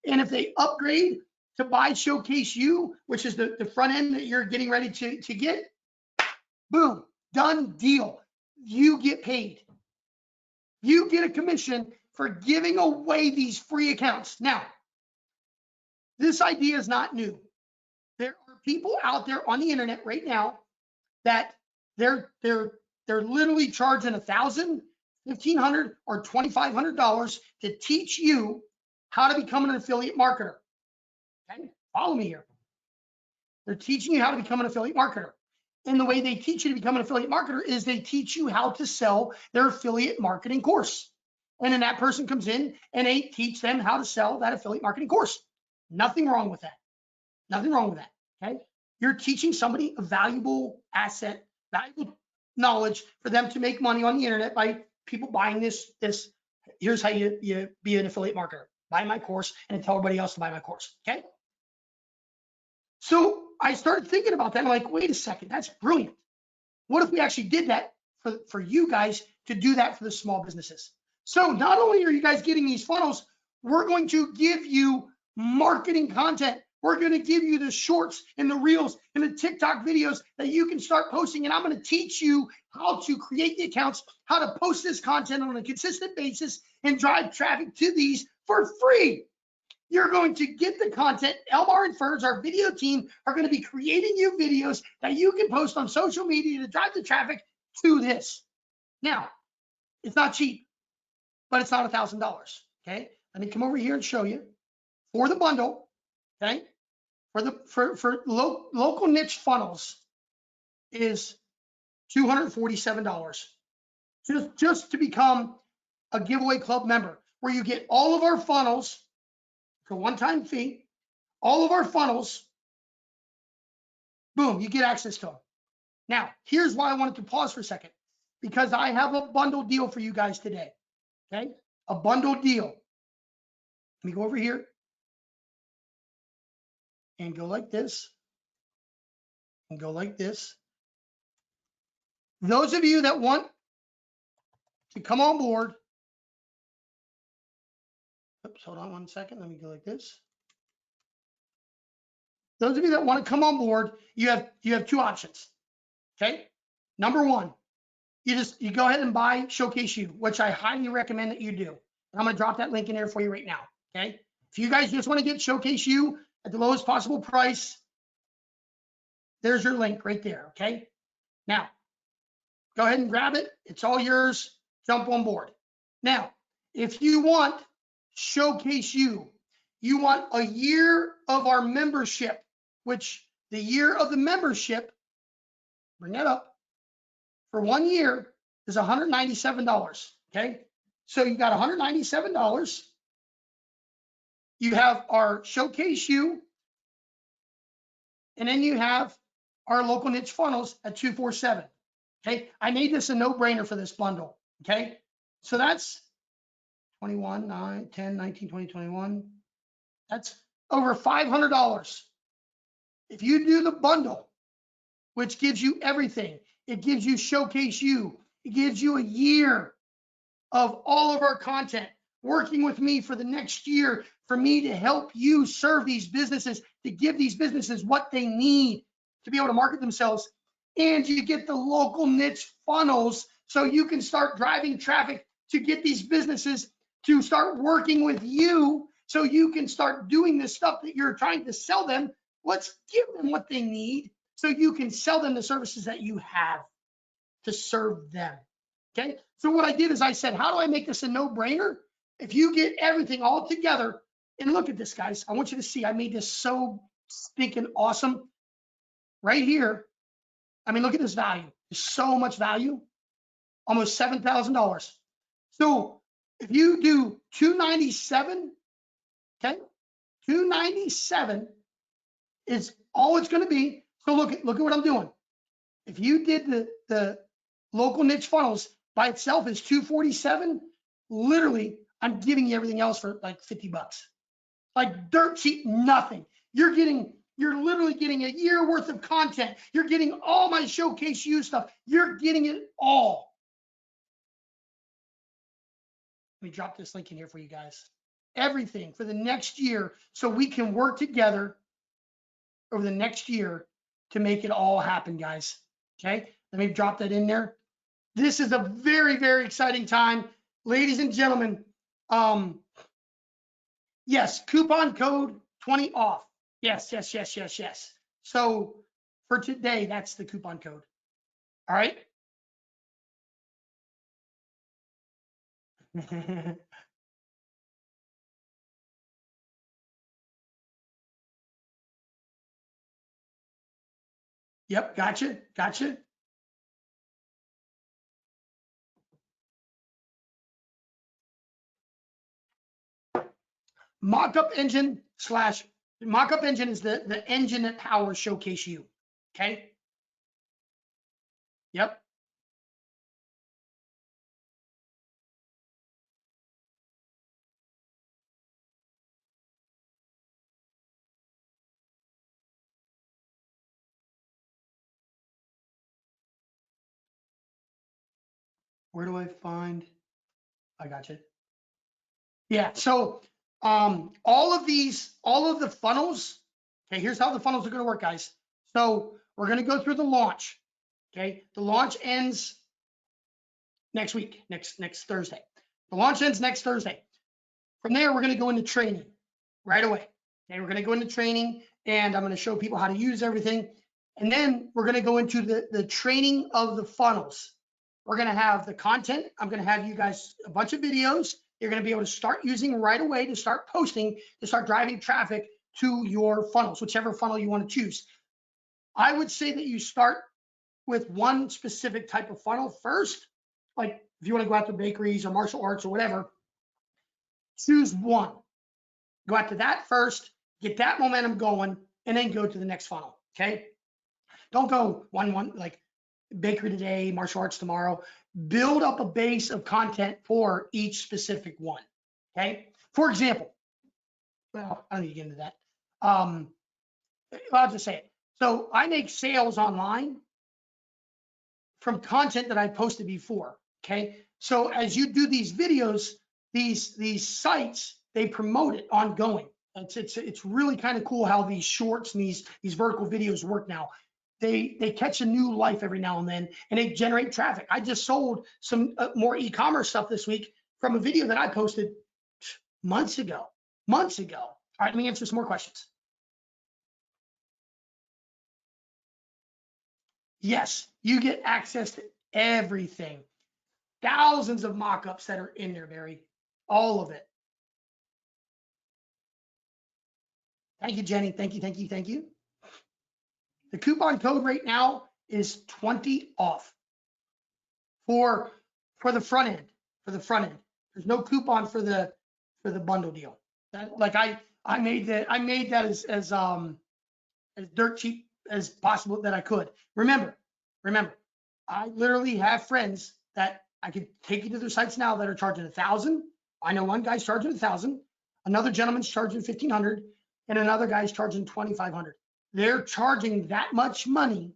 A: And if they upgrade to buy Showcase You, which is the front end that you're getting ready to get, boom, done deal. You get paid. You get a commission for giving away these free accounts. Now, this idea is not new. There are people out there on the internet right now that they're literally charging $1,000, $1,500, or $2,500 to teach you how to become an affiliate marketer. Okay, follow me here. They're teaching you how to become an affiliate marketer. And the way they teach you to become an affiliate marketer is they teach you how to sell their affiliate marketing course. And then that person comes in and they teach them how to sell that affiliate marketing course. Nothing wrong with that. Nothing wrong with that. Okay. You're teaching somebody a valuable asset, valuable knowledge for them to make money on the internet by people buying this. Here's how you be an affiliate marketer. Buy my course and tell everybody else to buy my course. Okay. So I started thinking about that. I'm like, wait a second, that's brilliant. What if we actually did that for you guys to do that for the small businesses? So not only are you guys getting these funnels, we're going to give you marketing content. We're going to give you the shorts and the reels and the TikTok videos that you can start posting. And I'm going to teach you how to create the accounts, how to post this content on a consistent basis and drive traffic to these for free. You're going to get the content. Elmar and Ferns, our video team, are going to be creating you videos that you can post on social media to drive the traffic to this. Now, it's not cheap, but it's not $1,000. Okay, let me come over here and show you for the bundle. Okay, for local niche funnels is $247 just to become a giveaway club member, where you get all of our funnels for one-time fee, all of our funnels, boom, you get access to them. Now, here's why I wanted to pause for a second, because I have a bundle deal for you guys today, okay? A bundle deal. Let me go over here and go like this and go like this. Those of you that want to come on board, oops, hold on one second, let me go like this. Those of you that want to come on board, you have 2 options. Okay. Number 1, you go ahead and buy Showcase You, which I highly recommend that you do. And I'm going to drop that link in there for you right now. Okay. If you guys just want to get Showcase You at the lowest possible price, there's your link right there. Okay. Now, go ahead and grab it. It's all yours. Jump on board. Now, if you want Showcase You, you want a year of our membership, which the year of the membership, bring that up, for 1 year, is $197. Okay. So you got $197. You have our showcase you, and then you have our local niche funnels at 247. Okay. I made this a no-brainer for this bundle. Okay. So that's 21, 9, 10, 19, 20, 21. That's over $500. If you do the bundle, which gives you everything, it gives you showcase you, it gives you a year of all of our content, working with me for the next year, for me to help you serve these businesses, to give these businesses what they need to be able to market themselves. And you get the local niche funnels so you can start driving traffic to get these businesses to start working with you so you can start doing this stuff that you're trying to sell them. Let's give them what they need so you can sell them the services that you have to serve them. Okay. So what I did is I said, how do I make this a no-brainer? If you get everything all together, and look at this, guys, I want you to see, I made this so stinking awesome right here. I mean, look at this value. There's so much value, almost $7,000. So if you do 297, okay, 297 is all it's going to be. So look at what I'm doing. If you did the local niche funnels by itself is 247, literally, I'm giving you everything else for like 50 bucks. Like dirt cheap, nothing. You're literally getting a year worth of content. You're getting all my showcase you stuff. You're getting it all. Let me drop this link in here for you guys. Everything for the next year so we can work together over the next year to make it all happen, guys. Okay, let me drop that in there. This is a very, very exciting time. Ladies and gentlemen, yes, coupon code 20 off. Yes. So for today, that's the coupon code. All right. Yep, gotcha. MockUp engine is the engine that powers showcase you. Okay. Yep. Where do I find? I got you. Yeah. So all of the funnels. Okay. Here's how the funnels are going to work, guys. So we're going to go through the launch. Okay. The launch ends next week, next Thursday. The launch ends next Thursday. From there, we're going to go into training right away. Okay. We're going to go into training, and I'm going to show people how to use everything. And then we're going to go into the training of the funnels. We're going to have the content. I'm going to have you guys a bunch of videos. You're going to be able to start using right away to start posting, to start driving traffic to your funnels, whichever funnel you want to choose. I would say that you start with one specific type of funnel first. Like if you want to go out to bakeries or martial arts or whatever, choose one. Go out to that first, get that momentum going, and then go to the next funnel. Okay. Don't go one like bakery today, martial arts tomorrow. Build up a base of content for each specific one. Okay. For example, well, I don't need to get into that. I'll just say it. So I make sales online from content that I posted before. Okay. So as you do these videos, these sites, they promote it ongoing. It's really kind of cool how these shorts and these vertical videos work now. They catch a new life every now and then, and they generate traffic. I just sold some more e-commerce stuff this week from a video that I posted months ago. All right, let me answer some more questions. Yes, you get access to everything. Thousands of mock-ups that are in there, Barry. All of it. Thank you, Jenny. Thank you. The coupon code right now is 20 off. for the front end. There's no coupon for the bundle deal. That, like I made that as dirt cheap as possible that I could. Remember, I literally have friends that I could take you to their sites now that are charging $1,000. I know one guy's charging $1,000, another gentleman's charging $1,500, and another guy's charging $2,500. They're charging that much money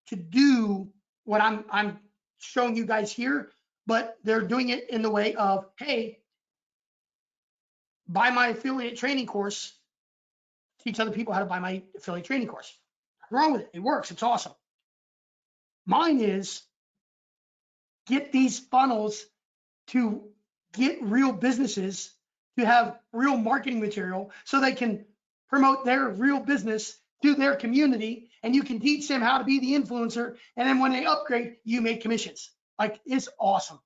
A: to do what I'm showing you guys here, but they're doing it in the way of, hey, buy my affiliate training course, teach other people how to buy my affiliate training course. Nothing wrong with it. It works. It's awesome. Mine is get these funnels to get real businesses to have real marketing material so they can promote their real business to their community, and you can teach them how to be the influencer, and then when they upgrade, you make commissions. Like, it's awesome.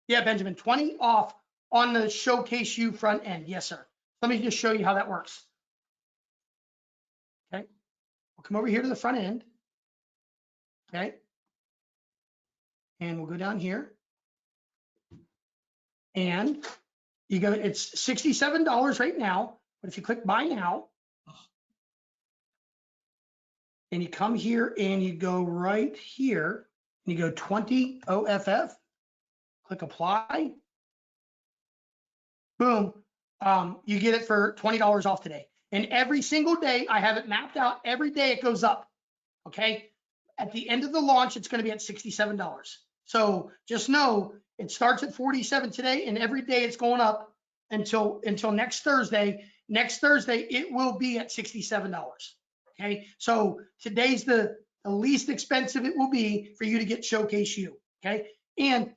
A: Yeah, Benjamin, 20 off on the Showcase You front end. Yes, sir. Let me just show you how that works. Okay, we'll come over here to the front end. Okay, and we'll go down here. And you go, it's $67 right now, but if you click buy now, and you come here and you go right here, and you go 20 OFF, click apply, boom, you get it for $20 off today. And every single day, I have it mapped out, every day it goes up, okay? At the end of the launch, it's gonna be at $67. So just know, it starts at 47 today, and every day it's going up until next Thursday. Next Thursday, it will be at $67. Okay, so today's the least expensive it will be for you to get Showcase You. Okay, and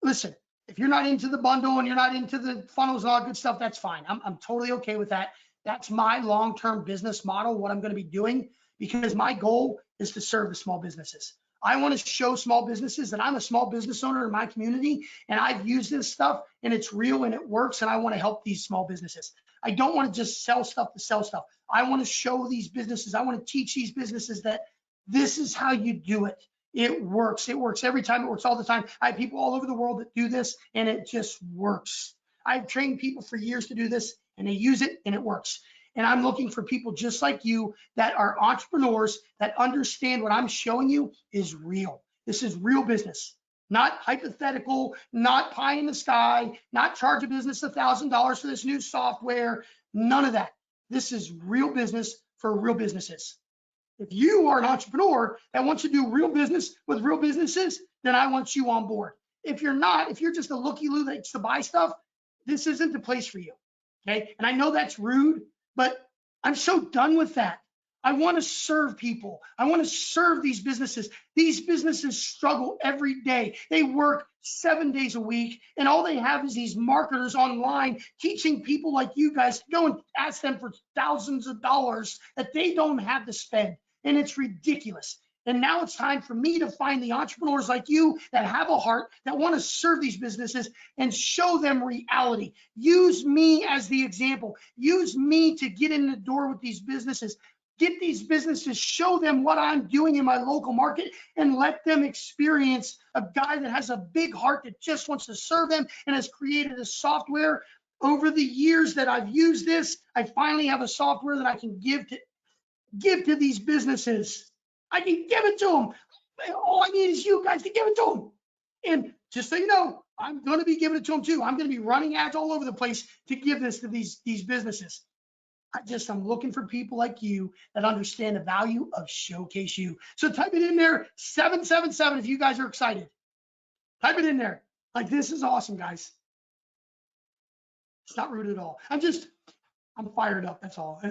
A: listen, if you're not into the bundle and you're not into the funnels and all that good stuff, that's fine. I'm totally okay with that. That's my long-term business model, what I'm going to be doing, because my goal is to serve the small businesses. I want to show small businesses that I'm a small business owner in my community, and I've used this stuff and it's real and it works, and I want to help these small businesses. I don't want to just sell stuff to sell stuff. I want to show these businesses, I want to teach these businesses that this is how you do it. It works. It works every time. It works all the time. I have people all over the world that do this, and it just works. I've trained people for years to do this, and they use it, and it works. And I'm looking for people just like you that are entrepreneurs that understand what I'm showing you is real. This is real business, not hypothetical, not pie in the sky, not charge a business $1,000 for this new software, none of that. This is real business for real businesses. If you are an entrepreneur that wants to do real business with real businesses, then I want you on board. If you're not, if you're just a looky-loo that likes to buy stuff, this isn't the place for you, okay? And I know that's rude, but I'm so done with that. I want to serve people. I want to serve these businesses. These businesses struggle every day. They work 7 days a week, and all they have is these marketers online teaching people like you guys to go and ask them for thousands of dollars that they don't have to spend. And it's ridiculous. And now it's time for me to find the entrepreneurs like you that have a heart, that want to serve these businesses and show them reality. Use me as the example. Use me to get in the door with these businesses. Get these businesses, show them what I'm doing in my local market, and let them experience a guy that has a big heart that just wants to serve them and has created a software. Over the years that I've used this, I finally have a software that I can give to these businesses. I can give it to them. All I need is you guys to give it to them. And just so you know, I'm going to be giving it to them too. I'm going to be running ads all over the place to give this to these businesses. I'm looking for people like you that understand the value of Showcase You. So type it in there, 777, if you guys are excited. Type it in there. Like, this is awesome, guys. It's not rude at all. I'm fired up, that's all.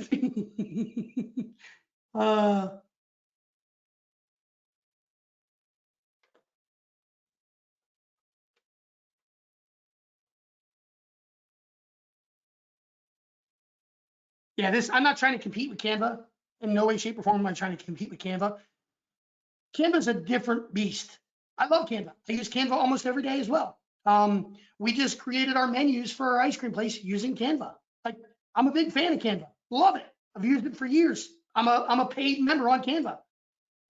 A: Yeah, I'm not trying to compete with Canva. In no way, shape, or form am I trying to compete with Canva. Canva's a different beast. I love Canva. I use Canva almost every day as well. We just created our menus for our ice cream place using Canva. Like, I'm a big fan of Canva. Love it. I've used it for years. I'm a paid member on Canva.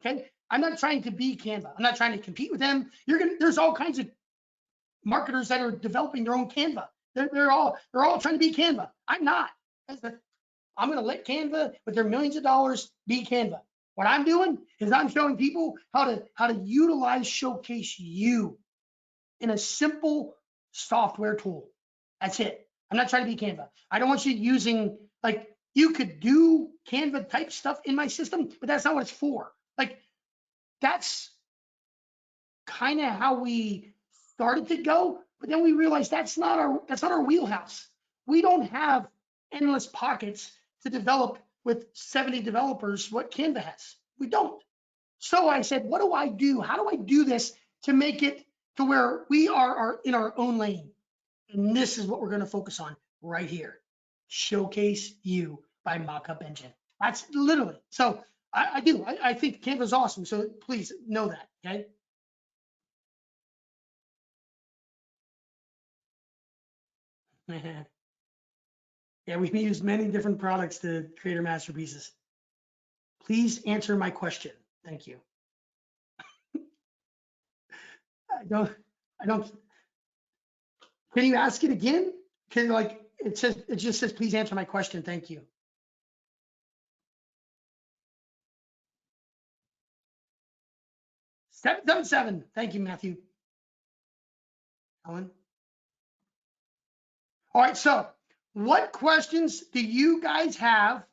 A: Okay. I'm not trying to be Canva. I'm not trying to compete with them. There's all kinds of marketers that are developing their own Canva. They're all trying to be Canva. I'm not. I'm going to let Canva with their millions of dollars be Canva. What I'm doing is I'm showing people how to utilize Showcase You in a simple software tool. That's it. I'm not trying to be Canva. I don't want you using, like, you could do Canva type stuff in my system, but that's not what it's for. Like, that's kind of how we started to go, but then we realized that's not our wheelhouse. We don't have endless pockets to develop with 70 developers what Canva has. We don't. So I said, what do I do? How do I do this to make it to where we are in our own lane? And this is what we're going to focus on right here. Showcase You by MockUp Engine. That's literally. So I do. I think Canva is awesome. So please know that. Okay. Yeah, we've used many different products to create our masterpieces. Please answer my question. Thank you. I don't. Can you ask it again? Can, like, it just says, please answer my question. Thank you. Seven. Thank you, Matthew. Ellen. All right. So what questions do you guys have?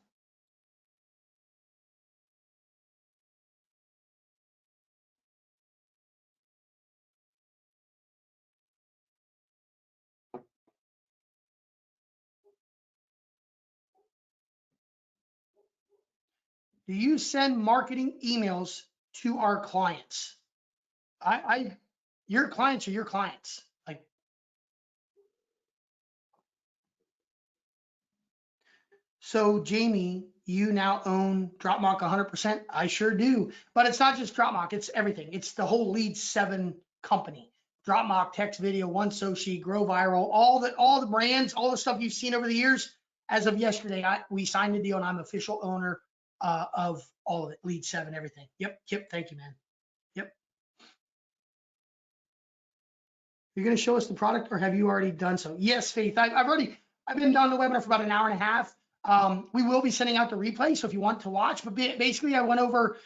A: Do you send marketing emails to our clients? Your clients are your clients. Like, so Jamie, you now own DropMock 100%. I sure do, but it's not just DropMock, it's everything. It's the whole Lead 7 company. DropMock, Text Video, OneSoshi, Grow Viral, all the brands, all the stuff you've seen over the years. As of yesterday, we signed the deal and I'm official owner of all of it, Lead 7, everything. Yep, thank you, man. Yep. You're going to show us the product, or have you already done so? Yes, Faith. I've been on the webinar for about an hour and a half. We will be sending out the replay, so if you want to watch. But basically, I went over,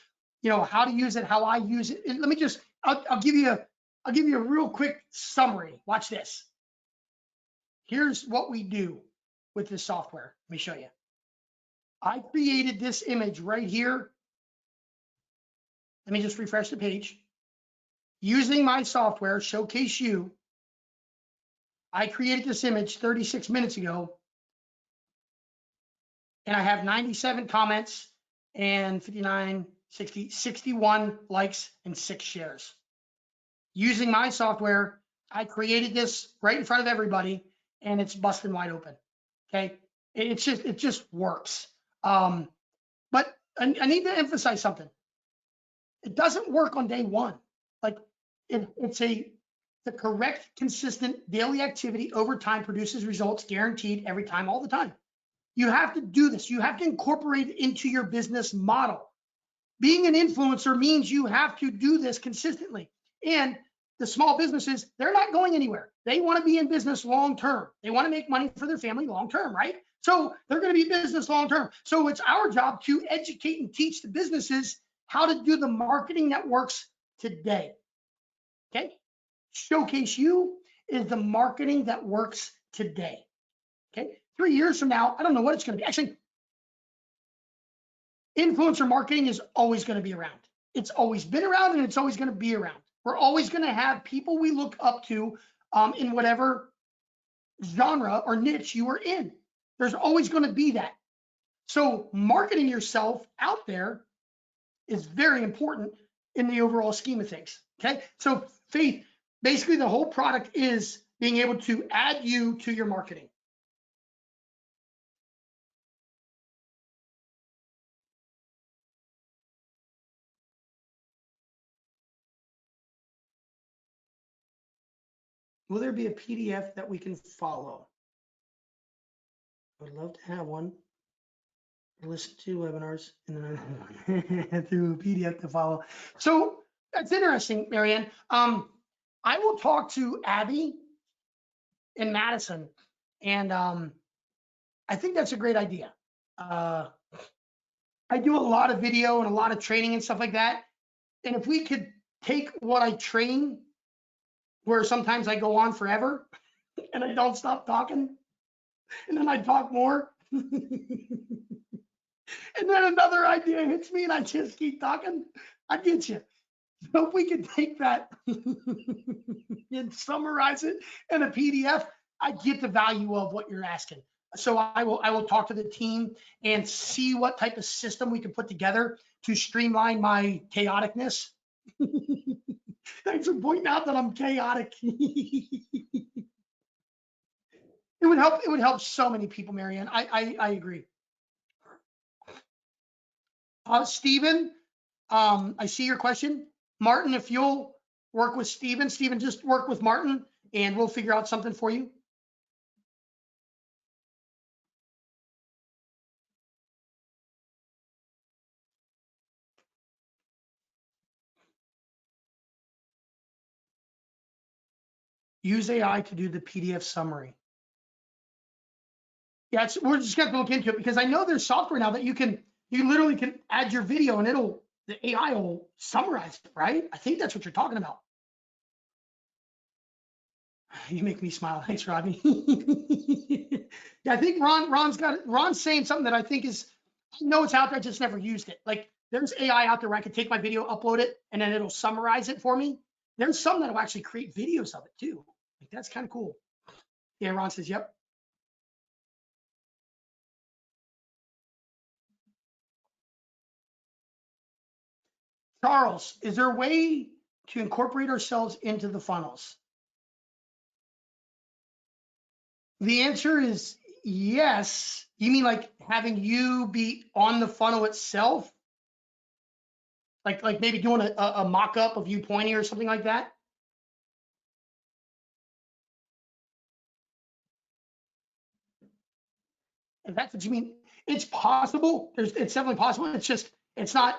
A: how to use it, how I use it. And let me just, I'll give you a real quick summary. Watch this. Here's what we do with this software. Let me show you. I created this image right here. Let me just refresh the page. Using my software, Showcase You, I created this image 36 minutes ago, and I have 97 comments and 59, 60, 61 likes and 6 shares. Using my software, I created this right in front of everybody, and it's busting wide open. Okay, it just works. But I need to emphasize something. It doesn't work on day one. Like, it's the correct, consistent daily activity over time produces results guaranteed every time, all the time. You have to do this. You have to incorporate it into your business model. Being an influencer means you have to do this consistently. And the small businesses, they're not going anywhere. They want to be in business long term. They want to make money for their family long term, right? So they're going to be business long term. So it's our job to educate and teach the businesses how to do the marketing that works today. Okay? Showcase You is the marketing that works today. Okay? 3 years from now, I don't know what it's going to be. Actually, influencer marketing is always going to be around. It's always been around, and it's always going to be around. We're always going to have people we look up to in whatever genre or niche you are in. There's always going to be that. So marketing yourself out there is very important in the overall scheme of things. Okay. So Faith, basically the whole product is being able to add you to your marketing. Will there be a PDF that we can follow? I would love to have one. listen to webinars and then through PDF to follow. So that's interesting, Marianne. I will talk to Abby in Madison, and I think that's a great idea. I do a lot of video and a lot of training and stuff like that. And if we could take what I train, where sometimes I go on forever and I don't stop talking, and then I talk more. And then another idea hits me and I just keep talking. I get you. So if we could take that and summarize it in a PDF, I get the value of what you're asking. So I will talk to the team and see what type of system we can put together to streamline my chaoticness. Thanks for pointing out that I'm chaotic. It would help. It would help so many people, Marianne. I agree. Stephen, I see your question. Martin, if you'll work with Stephen, just work with Martin and we'll figure out something for you. Use AI to do the PDF summary. Yeah, we're just gonna have to look into it because I know there's software now that you literally can add your video and the AI will summarize it, right? I think that's what you're talking about. You make me smile. Thanks, Rodney. Yeah, I think Ron's saying something that I think is, I know it's out there, I just never used it. Like there's AI out there where I can take my video, upload it, and then it'll summarize it for me. There's some that'll actually create videos of it too. Like that's kind of cool. Yeah, Ron says, yep. Charles, is there a way to incorporate ourselves into the funnels? The answer is yes. You mean like having you be on the funnel itself? Like maybe doing a mock-up of you pointing or something like that? If that's what you mean, it's possible. It's definitely possible. It's just, it's not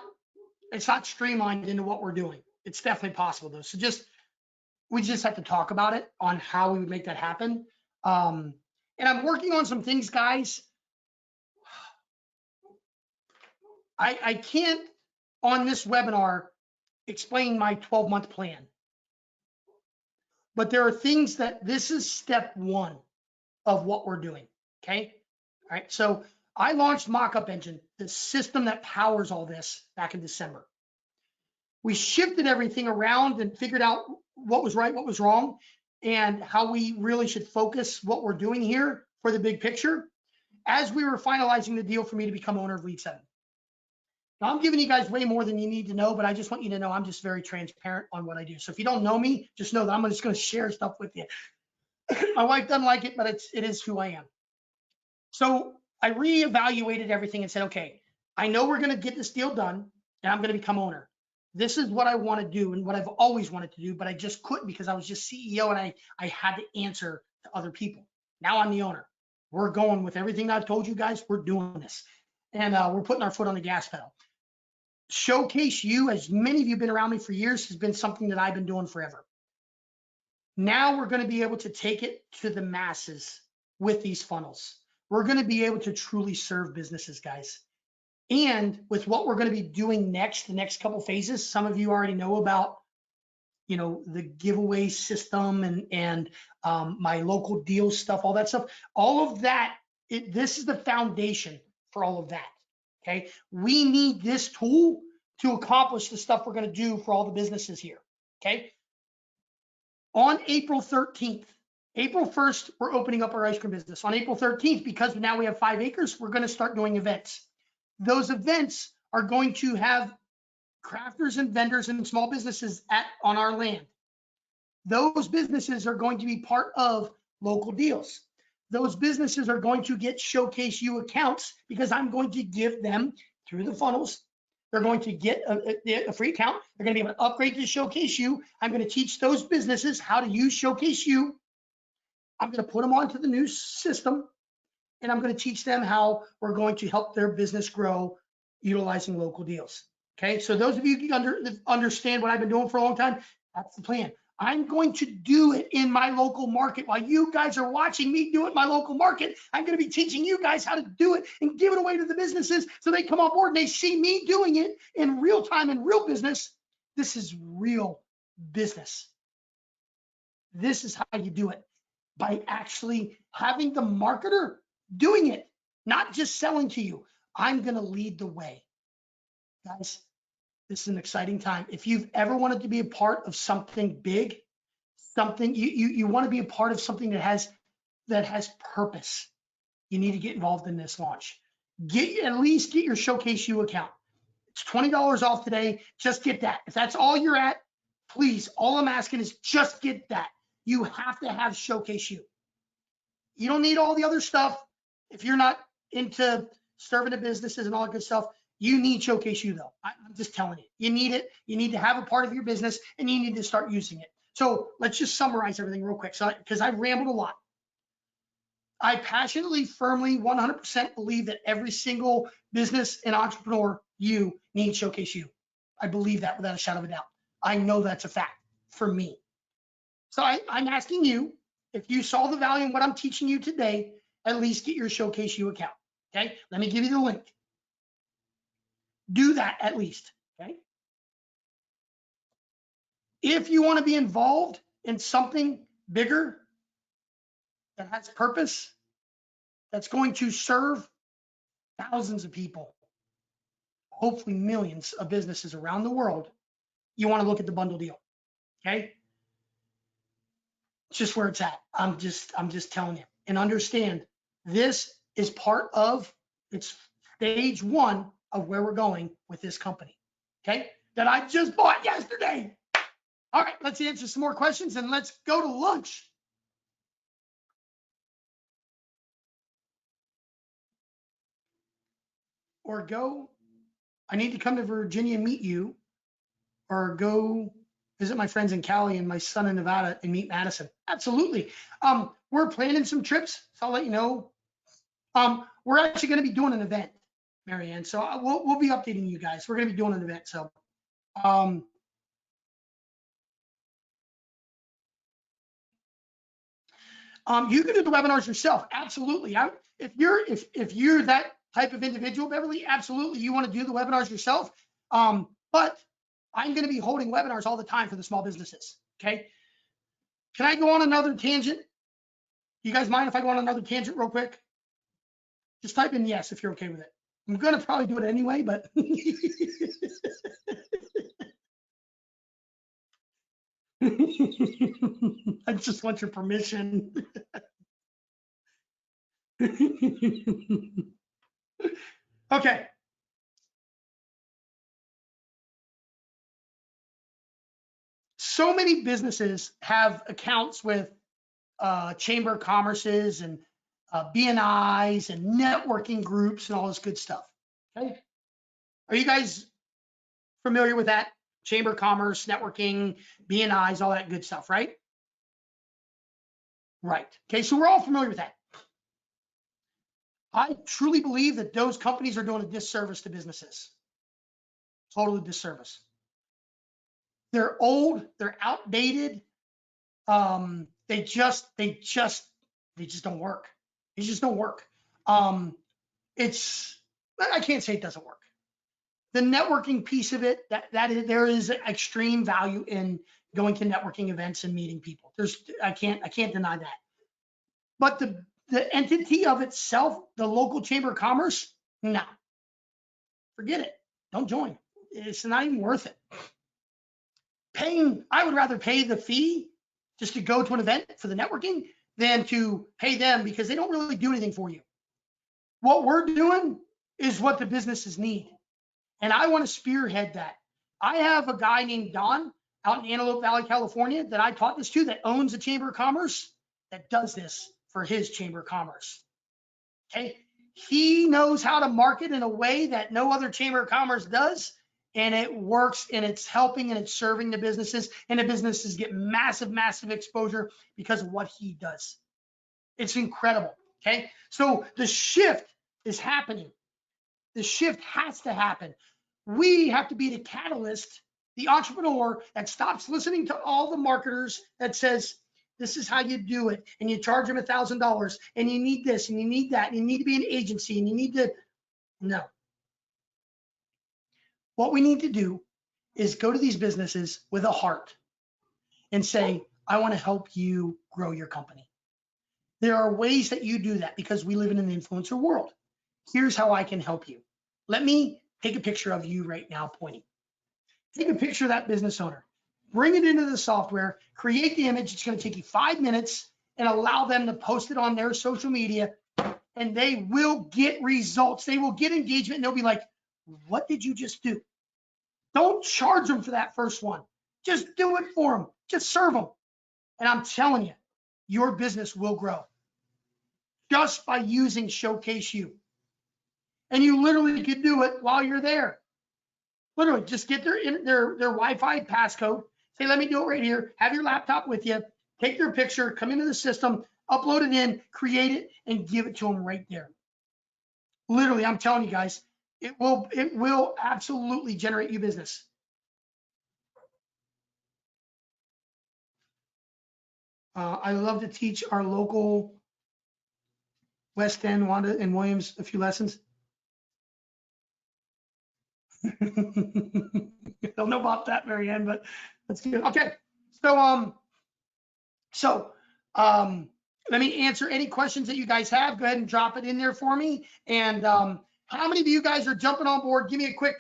A: streamlined into what we're doing. It's definitely possible though. So we just have to talk about it on how we would make that happen. And I'm working on some things, guys. I can't on this webinar explain my 12-month plan, but there are things that this is step one of what we're doing. Okay. All right. So I launched MockUp Engine, the system that powers all this, back in December. We shifted everything around and figured out what was right, what was wrong, and how we really should focus what we're doing here for the big picture as we were finalizing the deal for me to become owner of Lead 7. Now, I'm giving you guys way more than you need to know, but I just want you to know I'm just very transparent on what I do. So if you don't know me, just know that I'm just going to share stuff with you. My wife doesn't like it, but it is who I am. So I reevaluated everything and said, okay, I know we're going to get this deal done and I'm going to become owner. This is what I want to do and what I've always wanted to do, but I just couldn't because I was just CEO and I had to answer to other people. Now I'm the owner. We're going with everything that I've told you guys. We're doing this. And we're putting our foot on the gas pedal. Showcase you, as many of you have been around me for years, has been something that I've been doing forever. Now we're going to be able to take it to the masses with these funnels. We're going to be able to truly serve businesses, guys. And with what we're going to be doing next, the next couple phases, some of you already know about, the giveaway system and my local deals stuff, all that stuff, all of that. This is the foundation for all of that. Okay. We need this tool to accomplish the stuff we're going to do for all the businesses here. Okay. On April 13th, April 1st, we're opening up our ice cream business. On April 13th, because now we have 5 acres, we're going to start doing events. Those events are going to have crafters and vendors and small businesses on our land. Those businesses are going to be part of local deals. Those businesses are going to get Showcase You accounts because I'm going to give them through the funnels. They're going to get a free account. They're going to be able to upgrade to Showcase You. I'm going to teach those businesses how to use Showcase You. I'm going to put them onto the new system. and I'm going to teach them how we're going to help their business grow utilizing local deals. Okay, so those of you who understand what I've been doing for a long time, that's the plan. I'm going to do it in my local market. While you guys are watching me do it in my local market, I'm going to be teaching you guys how to do it and give it away to the businesses so they come on board and they see me doing it in real time, in real business. This is real business. This is how you do it, by actually having the marketer doing it, not just selling to you. I'm going to lead the way. Guys, this is an exciting time. If you've ever wanted to be a part of something big, something you want to be a part of something that has purpose, you need to get involved in this launch. At least get your Showcase You account. It's $20 off today. Just get that. If that's all you're at, please, all I'm asking is just get that. You have to have Showcase You. You don't need all the other stuff. If you're not into serving the businesses and all that good stuff, you need Showcase You though. I'm just telling you, you need it. You need to have a part of your business and you need to start using it. So let's just summarize everything real quick. So, because I've rambled a lot. I passionately, firmly, 100% believe that every single business and entrepreneur, you need Showcase You. I believe that without a shadow of a doubt. I know that's a fact for me. So I'm asking you, if you saw the value in what I'm teaching you today, at least get your Showcase You account. Okay, let me give you the link. Do that at least. Okay. If you want to be involved in something bigger that has purpose, that's going to serve thousands of people, hopefully millions of businesses around the world, you want to look at the bundle deal. Okay. It's just where it's at. I'm just telling you, and understand this is part of, it's stage one of where we're going with this company. Okay. That I just bought yesterday. All right, let's answer some more questions and let's go to lunch. Or go, I need to come to Virginia and meet you, or go visit my friends in Cali and my son in Nevada and meet Madison. Absolutely. We're planning some trips, so I'll let you know. We're actually going to be doing an event, Marianne. So we'll be updating you guys. We're going to be doing an event. So you can do the webinars yourself. Absolutely. If you're that type of individual, Beverly, absolutely, you want to do the webinars yourself. But I'm going to be holding webinars all the time for the small businesses. Okay. Can I go on another tangent? You guys mind if I go on another tangent real quick? Just type in yes if you're okay with it. I'm going to probably do it anyway, but I just want your permission. Okay. So many businesses have accounts with Chamber of Commerce's and BNI's and networking groups and all this good stuff. Okay. Are you guys familiar with that? Chamber of Commerce, networking, BNI's, all that good stuff, right? Right. Okay, so we're all familiar with that. I truly believe that those companies are doing a disservice to businesses. Total disservice. They're old, they're outdated. They just don't work. They just don't work. I can't say it doesn't work. The networking piece of it, there is extreme value in going to networking events and meeting people. I can't deny that. But the entity of itself, the local Chamber of Commerce, no, forget it. Don't join. It's not even worth it. I would rather pay the fee just to go to an event for the networking than to pay them, because they don't really do anything for you. What we're doing is what the businesses need. And I want to spearhead that. I have a guy named Don out in Antelope Valley, California, that I taught this to, that owns a Chamber of Commerce, that does this for his Chamber of Commerce. Okay. He knows how to market in a way that no other Chamber of Commerce does. And it works, and it's helping, and it's serving the businesses, and the businesses get massive, massive exposure because of what he does. It's incredible. Okay, so the shift is happening. The shift has to happen. We have to be the catalyst, the entrepreneur that stops listening to all the marketers that says, this is how you do it, and you charge them $1,000, and you need this, and you need that, and you need to be an agency, and you need to, no. What we need to do is go to these businesses with a heart and say, I want to help you grow your company. There are ways that you do that because we live in an influencer world. Here's how I can help you. Let me take a picture of you right now pointing. Take a picture of that business owner. Bring it into the software, create the image. It's going to take you 5 minutes and allow them to post it on their social media, and they will get results. They will get engagement, and they'll be like, what did you just do? Don't charge them for that first one. Just do it for them. Just serve them. And I'm telling you, your business will grow just by using Showcase You. And you literally could do it while you're there. Literally, just get their Wi-Fi passcode. Say, let me do it right here. Have your laptop with you. Take their picture, come into the system, upload it in, create it, and give it to them right there. Literally, I'm telling you guys, it will absolutely generate you business. I love to teach our local West End, Wanda and Williams a few lessons. I don't know about that, Mary Ann, but that's good. Okay, so let me answer any questions that you guys have. Go ahead and drop it in there for me. And how many of you guys are jumping on board? Give me a quick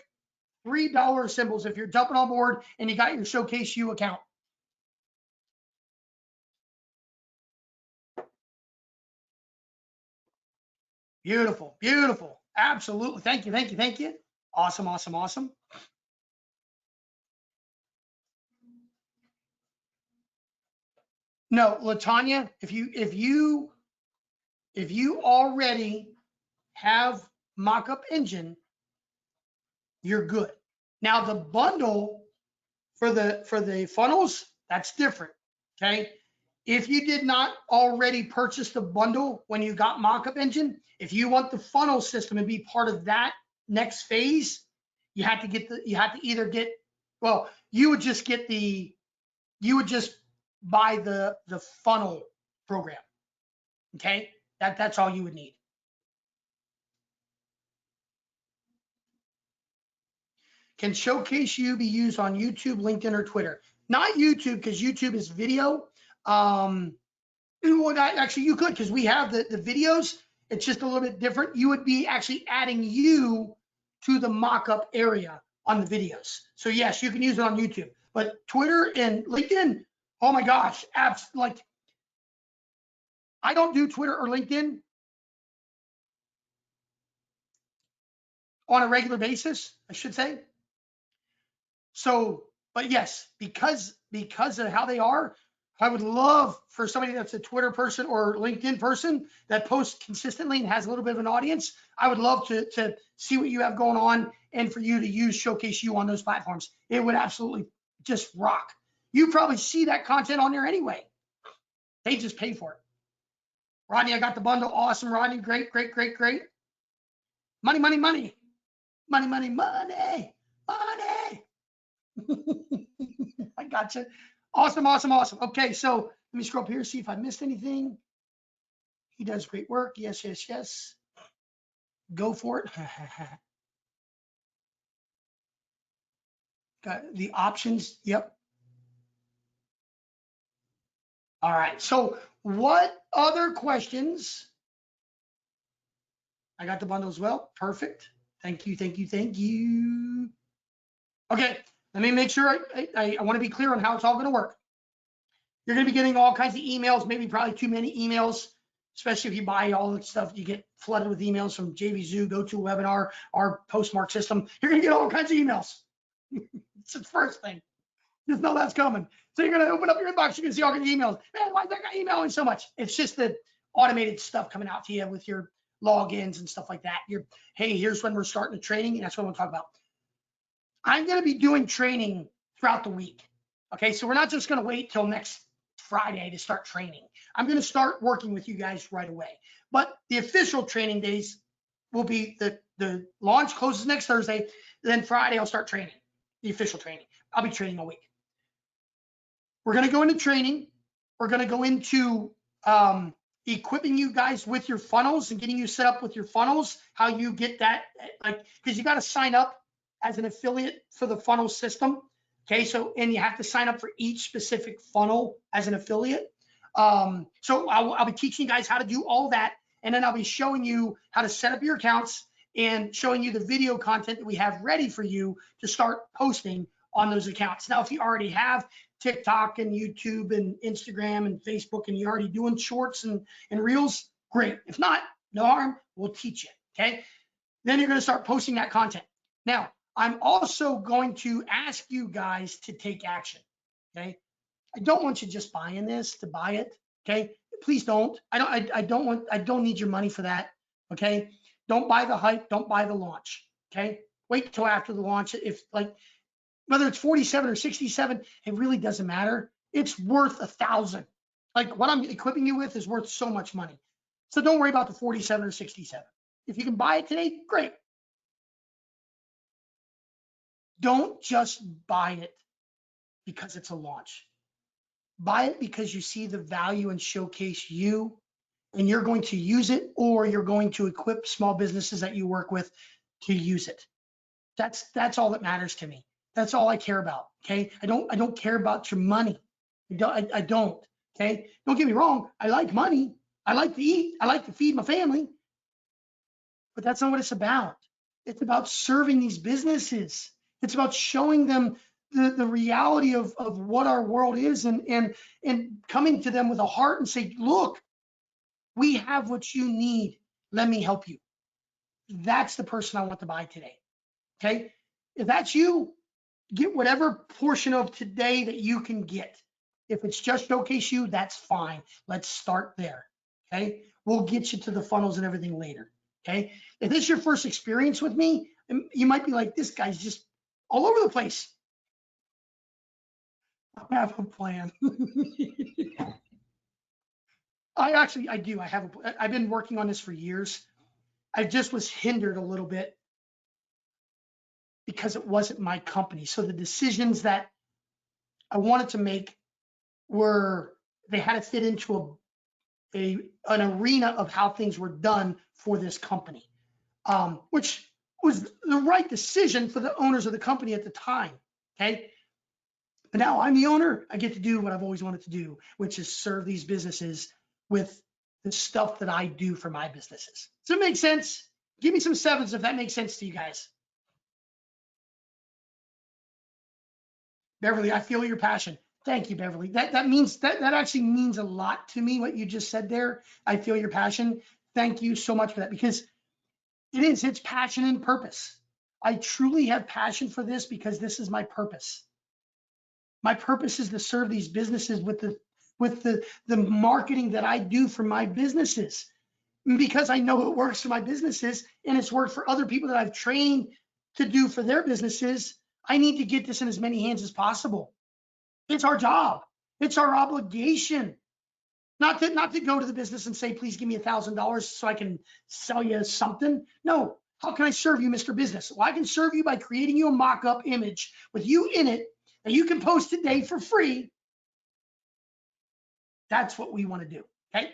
A: $3 symbols if you're jumping on board and you got your Showcase You account. Beautiful, beautiful. Absolutely. Thank you, thank you, thank you. Awesome, awesome, awesome. No, Latanya, if you already have MockUp Engine, you're good. Now the bundle for the funnels, that's different. Okay. If you did not already purchase the bundle when you got MockUp Engine, if you want the funnel system to be part of that next phase, you have to either get, well, you would just buy the funnel program. Okay, that's all you would need. Can Showcase You be used on YouTube, LinkedIn, or Twitter? Not YouTube, because YouTube is video. Well, actually, you could, because we have the videos. It's just a little bit different. You would be actually adding you to the mock-up area on the videos. So yes, you can use it on YouTube. But Twitter and LinkedIn, oh my gosh, apps like, I don't do Twitter or LinkedIn on a regular basis, I should say. So, but yes, because of how they are, I would love for somebody that's a Twitter person or LinkedIn person that posts consistently and has a little bit of an audience. I would love to see what you have going on and for you to use Showcase You on those platforms. It would absolutely just rock. You probably see that content on there anyway. They just pay for it. Rodney, I got the bundle. Awesome, Rodney. Great, great, great, great. Money, money, money. Money, money, money. Money. I gotcha. Awesome, awesome, awesome. Okay, so let me scroll up here, see if I missed anything. He does great work. Yes, yes, yes. Go for it. Got the options. Yep. All right. So what other questions? I got the bundle as well. Perfect. Thank you, thank you, thank you. Okay, let me make sure I want to be clear on how it's all going to work. You're going to be getting all kinds of emails, maybe probably too many emails, especially if you buy all the stuff. You get flooded with emails from JVZoo, GoToWebinar, our postmark system. You're going to get all kinds of emails. It's the first thing. Just know that's coming. So you're going to open up your inbox. You're going to see all kinds of emails. Man, why is that guy emailing so much? It's just the automated stuff coming out to you with your logins and stuff like that. Hey, here's when we're starting the training, and that's what we'll talk about. I'm going to be doing training throughout the week. Okay, so we're not just going to wait till next Friday to start training. I'm going to start working with you guys right away. But the official training days will be the launch closes next Thursday. Then Friday, I'll start training, the official training. I'll be training all week. We're going to go into training. We're going to go into equipping you guys with your funnels and getting you set up with your funnels, how you get that, like, because you got to sign up as an affiliate for the funnel system. Okay, so, and you have to sign up for each specific funnel as an affiliate. So I'll be teaching you guys how to do all that. And then I'll be showing you how to set up your accounts and showing you the video content that we have ready for you to start posting on those accounts. Now, if you already have TikTok and YouTube and Instagram and Facebook and you're already doing shorts and reels, great. If not, no harm, we'll teach you, okay? Then you're gonna start posting that content. Now, I'm also going to ask you guys to take action, okay? I don't want you just buying this to buy it, okay? Please don't. I don't need your money for that, okay? Don't buy the hype, don't buy the launch, okay? Wait till after the launch. If, like, whether it's 47 or 67, it really doesn't matter. It's worth 1,000. Like, what I'm equipping you with is worth so much money. So don't worry about the 47 or 67. If you can buy it today, great. Don't just buy it because it's a launch. Buy it because you see the value and showcase you, and you're going to use it, or you're going to equip small businesses that you work with to use it. That's all that matters to me. That's all I care about. Okay. I don't care about your money. I don't. Okay. Don't get me wrong. I like money. I like to eat. I like to feed my family. But that's not what it's about. It's about serving these businesses. It's about showing them the reality of what our world is, and coming to them with a heart and say, look, we have what you need. Let me help you. That's the person I want to buy today. Okay. If that's you, get whatever portion of today that you can get. If it's just showcase you, that's fine. Let's start there. Okay. We'll get you to the funnels and everything later. Okay. If this is your first experience with me, you might be like, this guy's just all over the place. I have a plan. I do. I've been working on this for years. I just was hindered a little bit because it wasn't my company. So the decisions that I wanted to make they had to fit into an arena of how things were done for this company, which was the right decision for the owners of the company at the time. Okay. But now I'm the owner. I get to do what I've always wanted to do, which is serve these businesses with the stuff that I do for my businesses. Does it make sense? Give me some sevens if that makes sense to you guys. Beverly, I feel your passion. Thank you, Beverly. That actually means a lot to me, what you just said there. I feel your passion. Thank you so much for that, because it's passion and purpose. I truly have passion for this because this is my purpose. My purpose is to serve these businesses with the marketing that I do for my businesses, because I know it works for my businesses and it's worked for other people that I've trained to do for their businesses. I need to get this in as many hands as possible. It's our job. It's our obligation. Not to go to the business and say, please give me $1,000 so I can sell you something. No. How can I serve you, Mr. Business? Well, I can serve you by creating you a mock-up image with you in it that you can post today for free. That's what we want to do. Okay.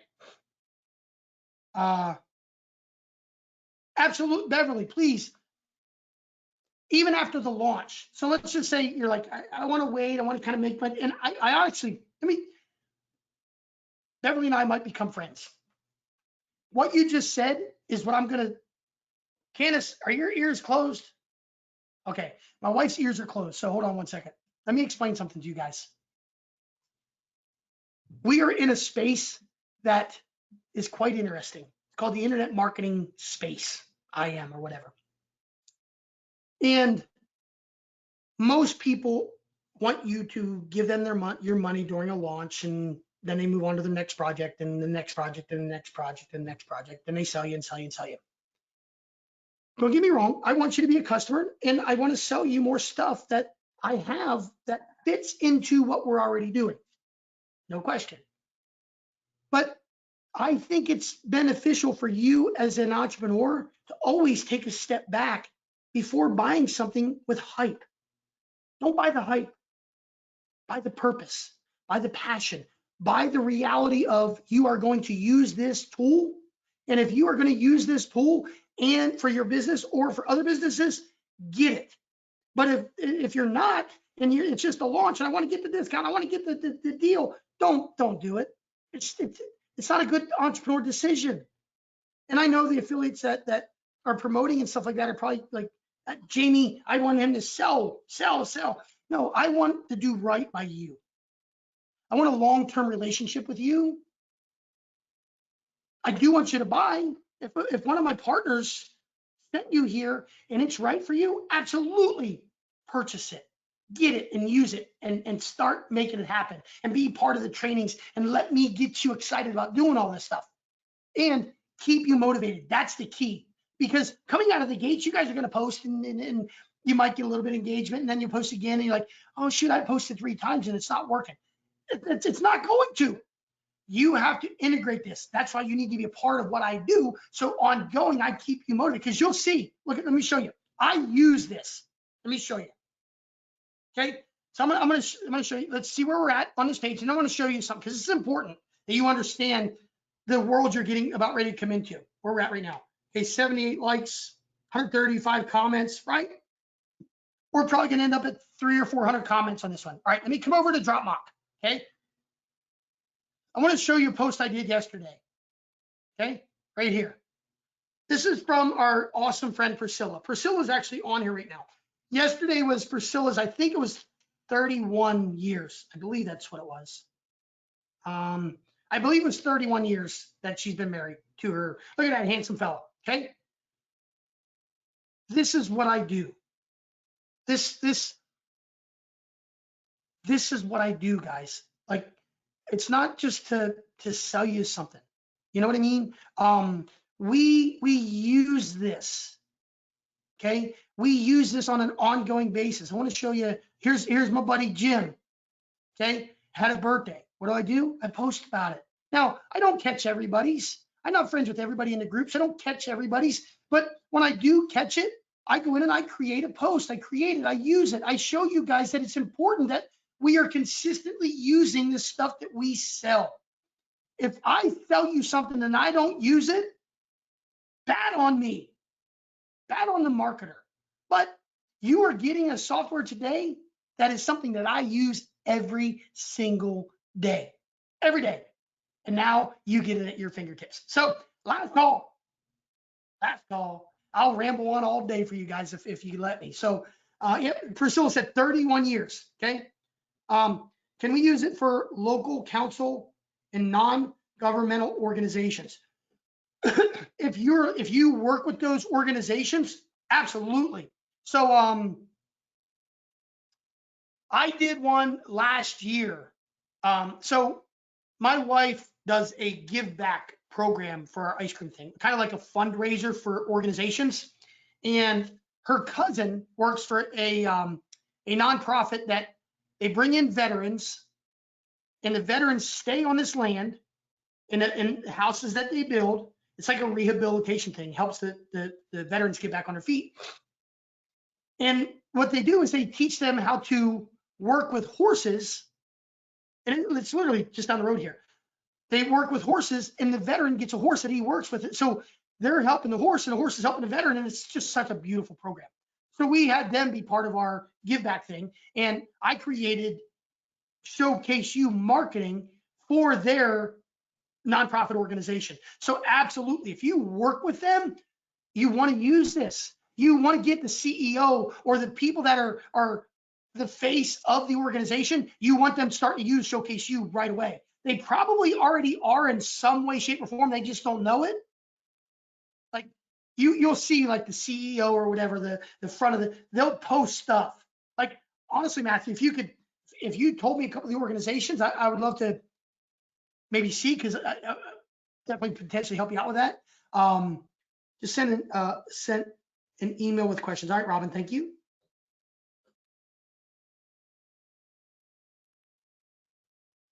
A: Absolute, Beverly, please. Even after the launch. So let's just say you're like, I want to wait. I want to kind of make money. And I actually, Beverly and I might become friends. What you just said is what I'm going to, Candace, are your ears closed? Okay. My wife's ears are closed. So hold on one second. Let me explain something to you guys. We are in a space that is quite interesting. It's called the internet marketing space, IM or whatever. And most people want you to give them your money during a launch, and then they move on to the next project and the next project and the next project and the next project. Then they sell you and sell you and sell you. Don't get me wrong. I want you to be a customer, and I want to sell you more stuff that I have that fits into what we're already doing. no question. But I think it's beneficial for you as an entrepreneur to always take a step back before buying something with hype. Don't buy the hype, buy the purpose, buy the passion, buy the reality of you are going to use this tool. And if you are going to use this tool and for your business or for other businesses, get it. But if you're not, and it's just a launch and I want to get the discount, I want to get the deal, don't do it. It's not a good entrepreneur decision. And I know the affiliates that are promoting and stuff like that are probably like, Jamie, I want him to sell. No, I want to do right by you. I want a long-term relationship with you. I do want you to buy. If one of my partners sent you here and it's right for you, absolutely purchase it, get it and use it and start making it happen and be part of the trainings and let me get you excited about doing all this stuff and keep you motivated. That's the key, because coming out of the gates, you guys are going to post and you might get a little bit of engagement and then you post again and you're like, oh shoot, I posted 3 times and it's not working. It's not going to. You have to integrate this. That's why you need to be a part of what I do. So ongoing, I keep you motivated, because you'll see. Let me show you. I use this. Let me show you. Okay. So I'm gonna show you. Let's see where we're at on this page, and I want to show you something because it's important that you understand the world you're getting about ready to come into. Where we're at right now. Okay, 78 likes, 135 comments. Right. We're probably gonna end up at 300 or 400 comments on this one. All right. Let me come over to DropMock. Okay. I want to show you a post I did yesterday. Okay, right here. This is from our awesome friend Priscilla. Priscilla's actually on here right now. Yesterday was Priscilla's, I think it was 31 years. I believe that's what it was. I believe it was 31 years that she's been married to her. Look at that handsome fella. Okay. This is what I do. This is what I do, guys. Like, it's not just to sell you something. You know what I mean? We use this. Okay, we use this on an ongoing basis. I want to show you. Here's my buddy Jim. Okay, had a birthday. What do? I post about it. Now, I don't catch everybody's. I'm not friends with everybody in the groups. I don't catch everybody's. But when I do catch it, I go in and I create a post. I create it. I use it. I show you guys that it's important that we are consistently using the stuff that we sell. If I sell you something and I don't use it, bad on me, bad on the marketer. But you are getting a software today that is something that I use every single day, every day. And now you get it at your fingertips. So last call. I'll ramble on all day for you guys if you let me. So yeah, Priscilla said 31 years, okay? Can we use it for local council and non-governmental organizations? If you work with those organizations, absolutely. So I did one last year. So my wife does a give back program for our ice cream thing, kind of like a fundraiser for organizations. And her cousin works for a nonprofit that they bring in veterans, and the veterans stay on this land in houses that they build. It's like a rehabilitation thing, helps the veterans get back on their feet. And what they do is they teach them how to work with horses. And it's literally just down the road here. They work with horses, and the veteran gets a horse that he works with it. So they're helping the horse, and the horse is helping the veteran, and it's just such a beautiful program. So we had them be part of our give back thing, and I created Showcase You marketing for their nonprofit organization. So absolutely, if you work with them, you want to use this. You want to get the CEO or the people that are the face of the organization. You want them to start to use Showcase You right away. They probably already are in some way, shape, or form. They just don't know it. Like you'll see like the CEO or whatever, the front of they'll post stuff. Like honestly, Matthew, if you told me a couple of the organizations, I would love to maybe see, because I definitely potentially help you out with that. Just send an email with questions. All right, Robin, thank you.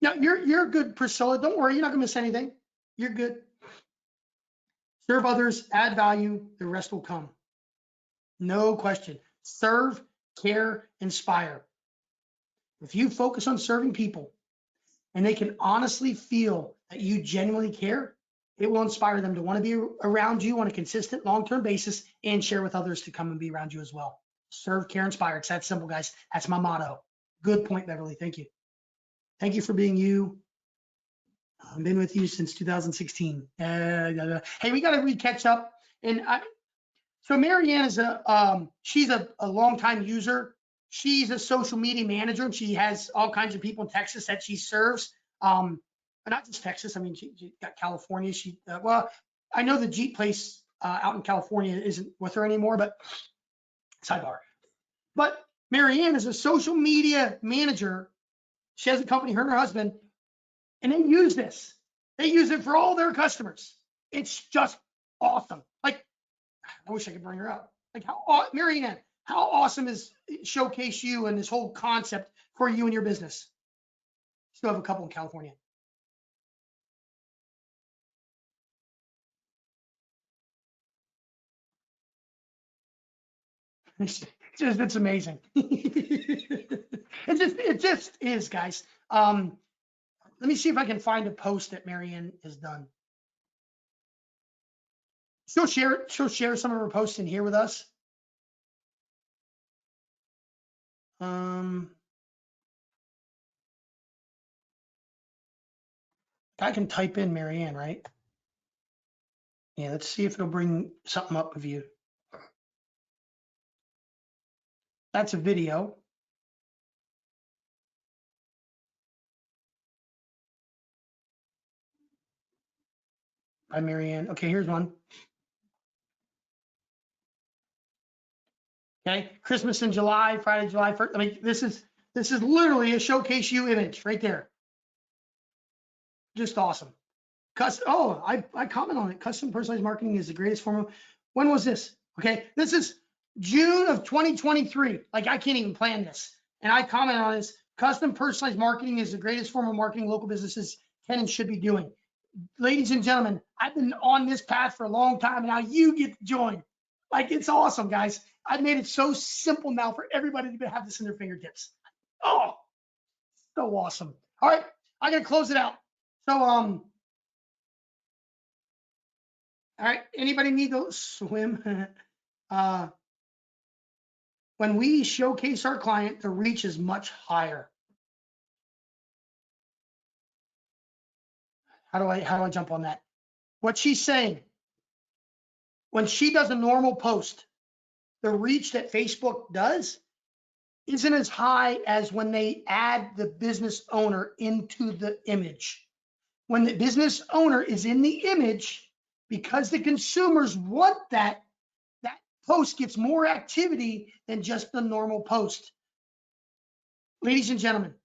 A: No, you're good, Priscilla. Don't worry, you're not gonna miss anything. You're good. Serve others, add value, the rest will come. No question. Serve, care, inspire. If you focus on serving people and they can honestly feel that you genuinely care, it will inspire them to want to be around you on a consistent long-term basis and share with others to come and be around you as well. Serve, care, inspire. It's that simple, guys. That's my motto. Good point, Beverly. Thank you. Thank you for being you. I've been with you since 2016. Hey, we got to catch up. And so Marianne is she's a longtime user. She's a social media manager, and she has all kinds of people in Texas that she serves. But not just Texas. I mean, she got California. Well, I know the Jeep place out in California isn't with her anymore, but sidebar. But Marianne is a social media manager. She has a company, her and her husband, and they use this. They use it for all their customers. It's just awesome. Like, I wish I could bring her up. Like, Marianne, how awesome is Showcase You and this whole concept for you and your business? Still have a couple in California. It's amazing. It just is, guys. Let me see if I can find a post that Marianne has done. She'll share some of her posts in here with us. I can type in Marianne, right? Yeah, let's see if it'll bring something up of you. That's a video. By Marianne. Okay, here's one. Okay, Christmas in July, Friday, July 1st. I mean, this is literally a Showcase You image right there. Just awesome. I comment on it. Custom personalized marketing is the greatest form of. When was this? Okay, this is June of 2023. Like, I can't even plan this. And I comment on this. Custom personalized marketing is the greatest form of marketing local businesses can and should be doing. Ladies and gentlemen, I've been on this path for a long time, and now you get to join. Like, it's awesome, guys. I've made it so simple now for everybody to have this in their fingertips. Oh, so awesome. All right, I gotta close it out. So, all right, anybody need to swim? When we showcase our client, the reach is much higher. How do I jump on that? What she's saying, when she does a normal post, the reach that Facebook does isn't as high as when they add the business owner into the image. When the business owner is in the image, because the consumers want that post gets more activity than just the normal post. Ladies and gentlemen,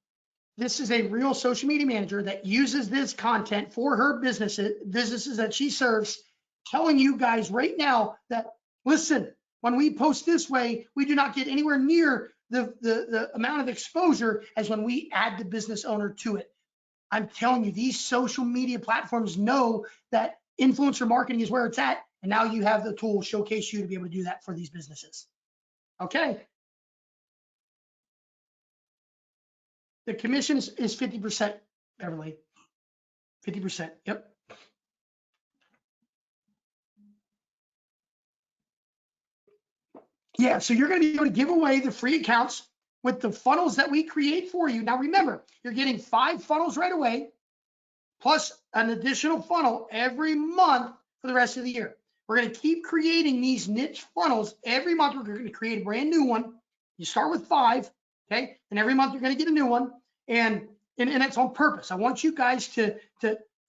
A: this is a real social media manager that uses this content for her businesses that she serves, telling you guys right now that, listen, when we post this way, we do not get anywhere near the amount of exposure as when we add the business owner to it. I'm telling you, these social media platforms know that influencer marketing is where it's at, and now you have the tool Showcase You to be able to do that for these businesses. Okay. The commission is 50%, Beverly. 50%. Yep. Yeah, so you're going to be able to give away the free accounts with the funnels that we create for you. Now, remember, you're getting 5 funnels right away, plus an additional funnel every month for the rest of the year. We're going to keep creating these niche funnels every month. We're going to create a brand new one. You start with 5, okay? And every month you're going to get a new one. And that's on purpose. I want you guys to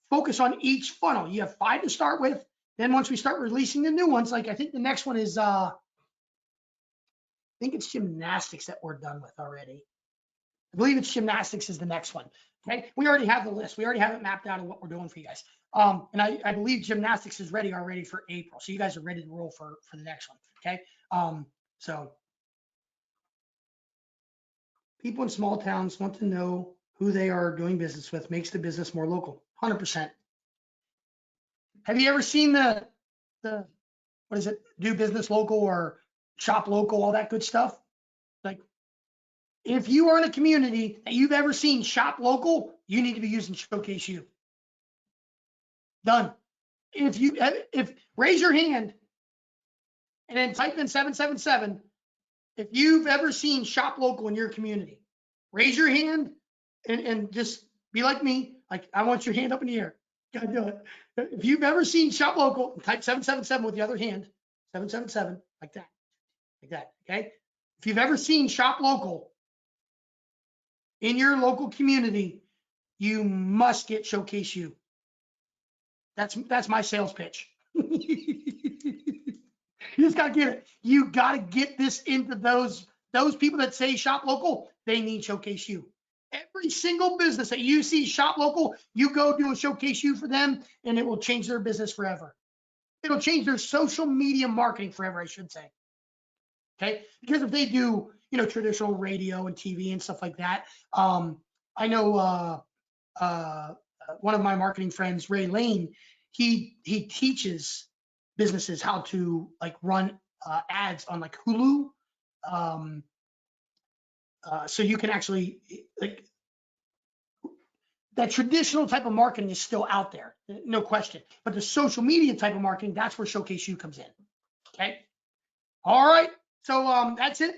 A: focus on each funnel. You have 5 to start with. Then once we start releasing the new ones, like I think the next one is, I think it's gymnastics that we're done with already. I believe it's gymnastics is the next one. Okay, we already have the list. We already have it mapped out of what we're doing for you guys. And I believe gymnastics is ready already for April. So you guys are ready to roll for the next one. Okay, so people in small towns want to know who they are doing business with makes the business more local. 100%. Have you ever seen the what is it? Do business local or shop local, all that good stuff? Like, if you are in a community that you've ever seen shop local, you need to be using Showcase You. Done. If raise your hand and then type in 777 if you've ever seen shop local in your community. Raise your hand and just be like me. Like, I want your hand up in the air. Gotta do it. If you've ever seen shop local, type 777 with the other hand. 777, like that. Like that. Okay. If you've ever seen shop local in your local community, you must get Showcase You. That's my sales pitch. You just gotta get it. You gotta get this into those people that say shop local. They need Showcase You. Every single business that you see shop local, you go do a Showcase You for them, and it will change their business forever. It'll change their social media marketing forever, I should say. Okay, because if they do, traditional radio and TV and stuff like that, I know one of my marketing friends, Ray Lane, he teaches businesses how to like run ads on like Hulu, so you can actually like that traditional type of marketing is still out there, no question. But the social media type of marketing, that's where Showcase You comes in. Okay. All right. So that's it,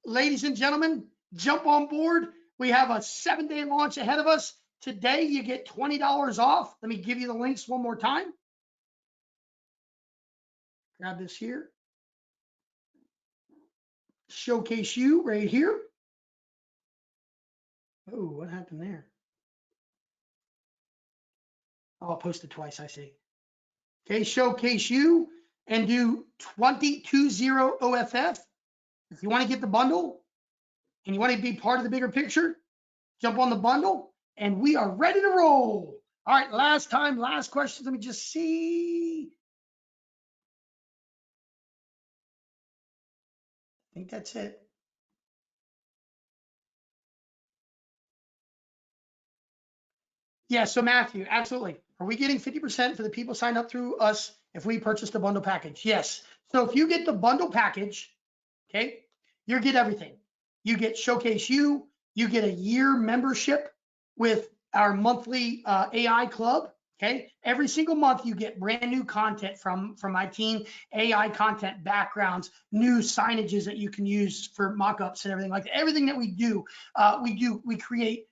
A: ladies and gentlemen. Jump on board. We have a 7-day launch ahead of us. Today you get $20 off. Let me give you the links one more time. Grab this here. Showcase You right here. Oh, what happened there? Oh, I'll post it twice, I see. Okay, Showcase You and do 220 OFF. If you want to get the bundle and you want to be part of the bigger picture, jump on the bundle and we are ready to roll. All right, last question. Let me just see. I think that's it. Yeah, so Matthew, absolutely. Are we getting 50% for the people signed up through us if we purchase the bundle package? Yes. So if you get the bundle package, okay, you get everything. You get Showcase You, you get a year membership with our monthly AI club. Okay, every single month you get brand new content from my team, AI content, backgrounds, new signages that you can use for mock-ups and everything like that. Everything that we do, we create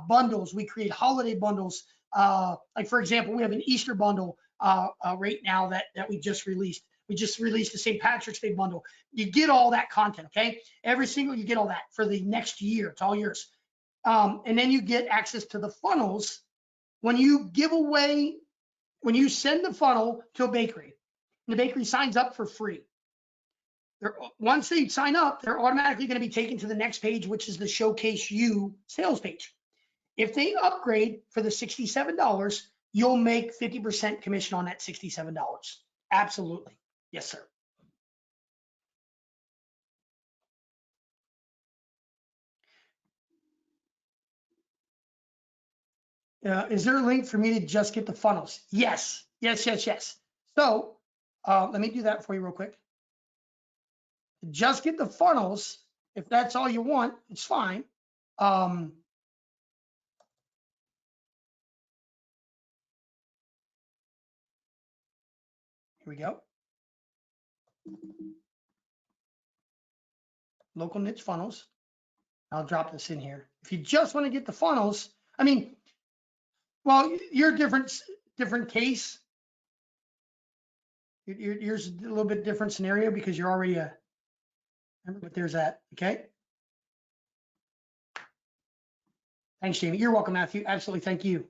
A: bundles. We create holiday bundles. Like for example, we have an Easter bundle right now that we just released. We just released the St. Patrick's Day bundle. You get all that content, okay? You get all that for the next year. It's all yours. And then you get access to the funnels when you send the funnel to a bakery. And the bakery signs up for free. Once they sign up, they're automatically going to be taken to the next page, which is the Showcase You sales page. If they upgrade for the $67, you'll make 50% commission on that $67. Absolutely. Yes, sir. Is there a link for me to just get the funnels? Yes. So let me do that for you real quick. Just get the funnels. If that's all you want, it's fine. Here we go. Local niche funnels. I'll drop this in here. If you just want to get the funnels, I mean, well, you're different case. Yours is a little bit different scenario because you're already but there's that. Okay. Thanks, Jamie. You're welcome, Matthew. Absolutely. Thank you.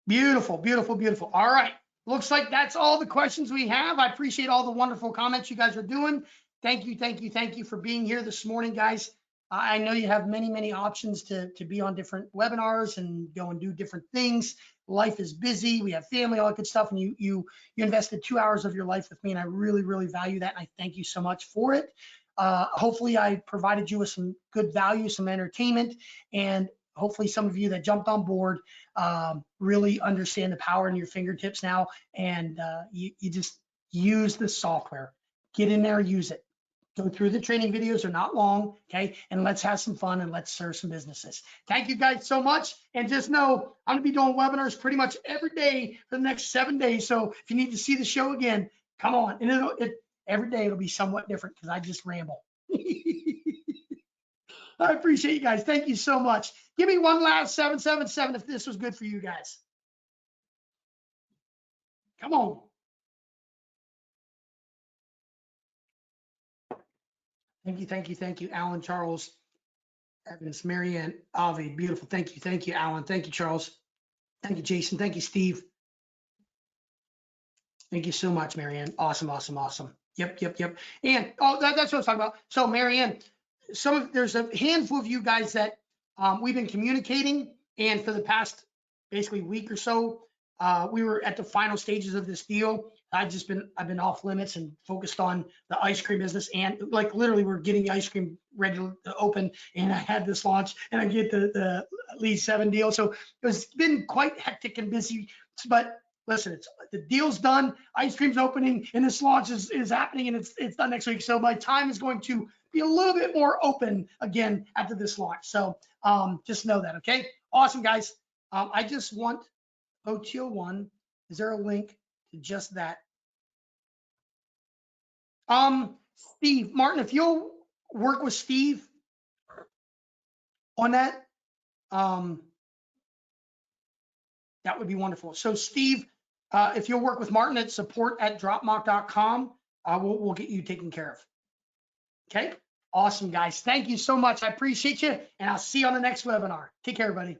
A: Beautiful, beautiful, beautiful. All right. Looks like that's all the questions we have. I appreciate all the wonderful comments you guys are doing. Thank you for being here this morning, guys. I know you have many options to be on different webinars and go and do different things. Life is busy. We have family, all that good stuff. And you invested 2 hours of your life with me, and I really value that. And I thank you so much for it. Hopefully I provided you with some good value, some entertainment, and hopefully some of you that jumped on board really understand the power in your fingertips now, and you just use the software. Get in there, use it. Go through the training videos, they're not long, okay? And let's have some fun and let's serve some businesses. Thank you guys so much. And just know I'm gonna be doing webinars pretty much every day for the next 7 days. So if you need to see the show again, come on. And every day it'll be somewhat different because I just ramble. I appreciate you guys. Thank you so much. Give me one last 777 if this was good for you guys. Come on. Thank you, Alan, Charles, Evans, Marianne, Avi, beautiful. Thank you, Alan. Thank you, Charles. Thank you, Jason. Thank you, Steve. Thank you so much, Marianne. Awesome. Yep. And that's what I was talking about. So, Marianne, there's a handful of you guys that we've been communicating, and for the past basically week or so, we were at the final stages of this deal. I've been off limits and focused on the ice cream business, and like literally we're getting the ice cream ready to open, and I had this launch and I get the lead 7 deal. So it's been quite hectic and busy, but listen, the deal's done, ice cream's opening, and this launch is happening, and it's done next week. So my time is going to be a little bit more open again after this launch. So just know that, okay? Awesome, guys. I just want OTO1. Is there a link to just that? Steve, Martin, if you'll work with Steve on that, that would be wonderful. So Steve, if you'll work with Martin at support@dropmock.com, we'll get you taken care of. Okay? Awesome, guys. Thank you so much. I appreciate you, and I'll see you on the next webinar. Take care, everybody.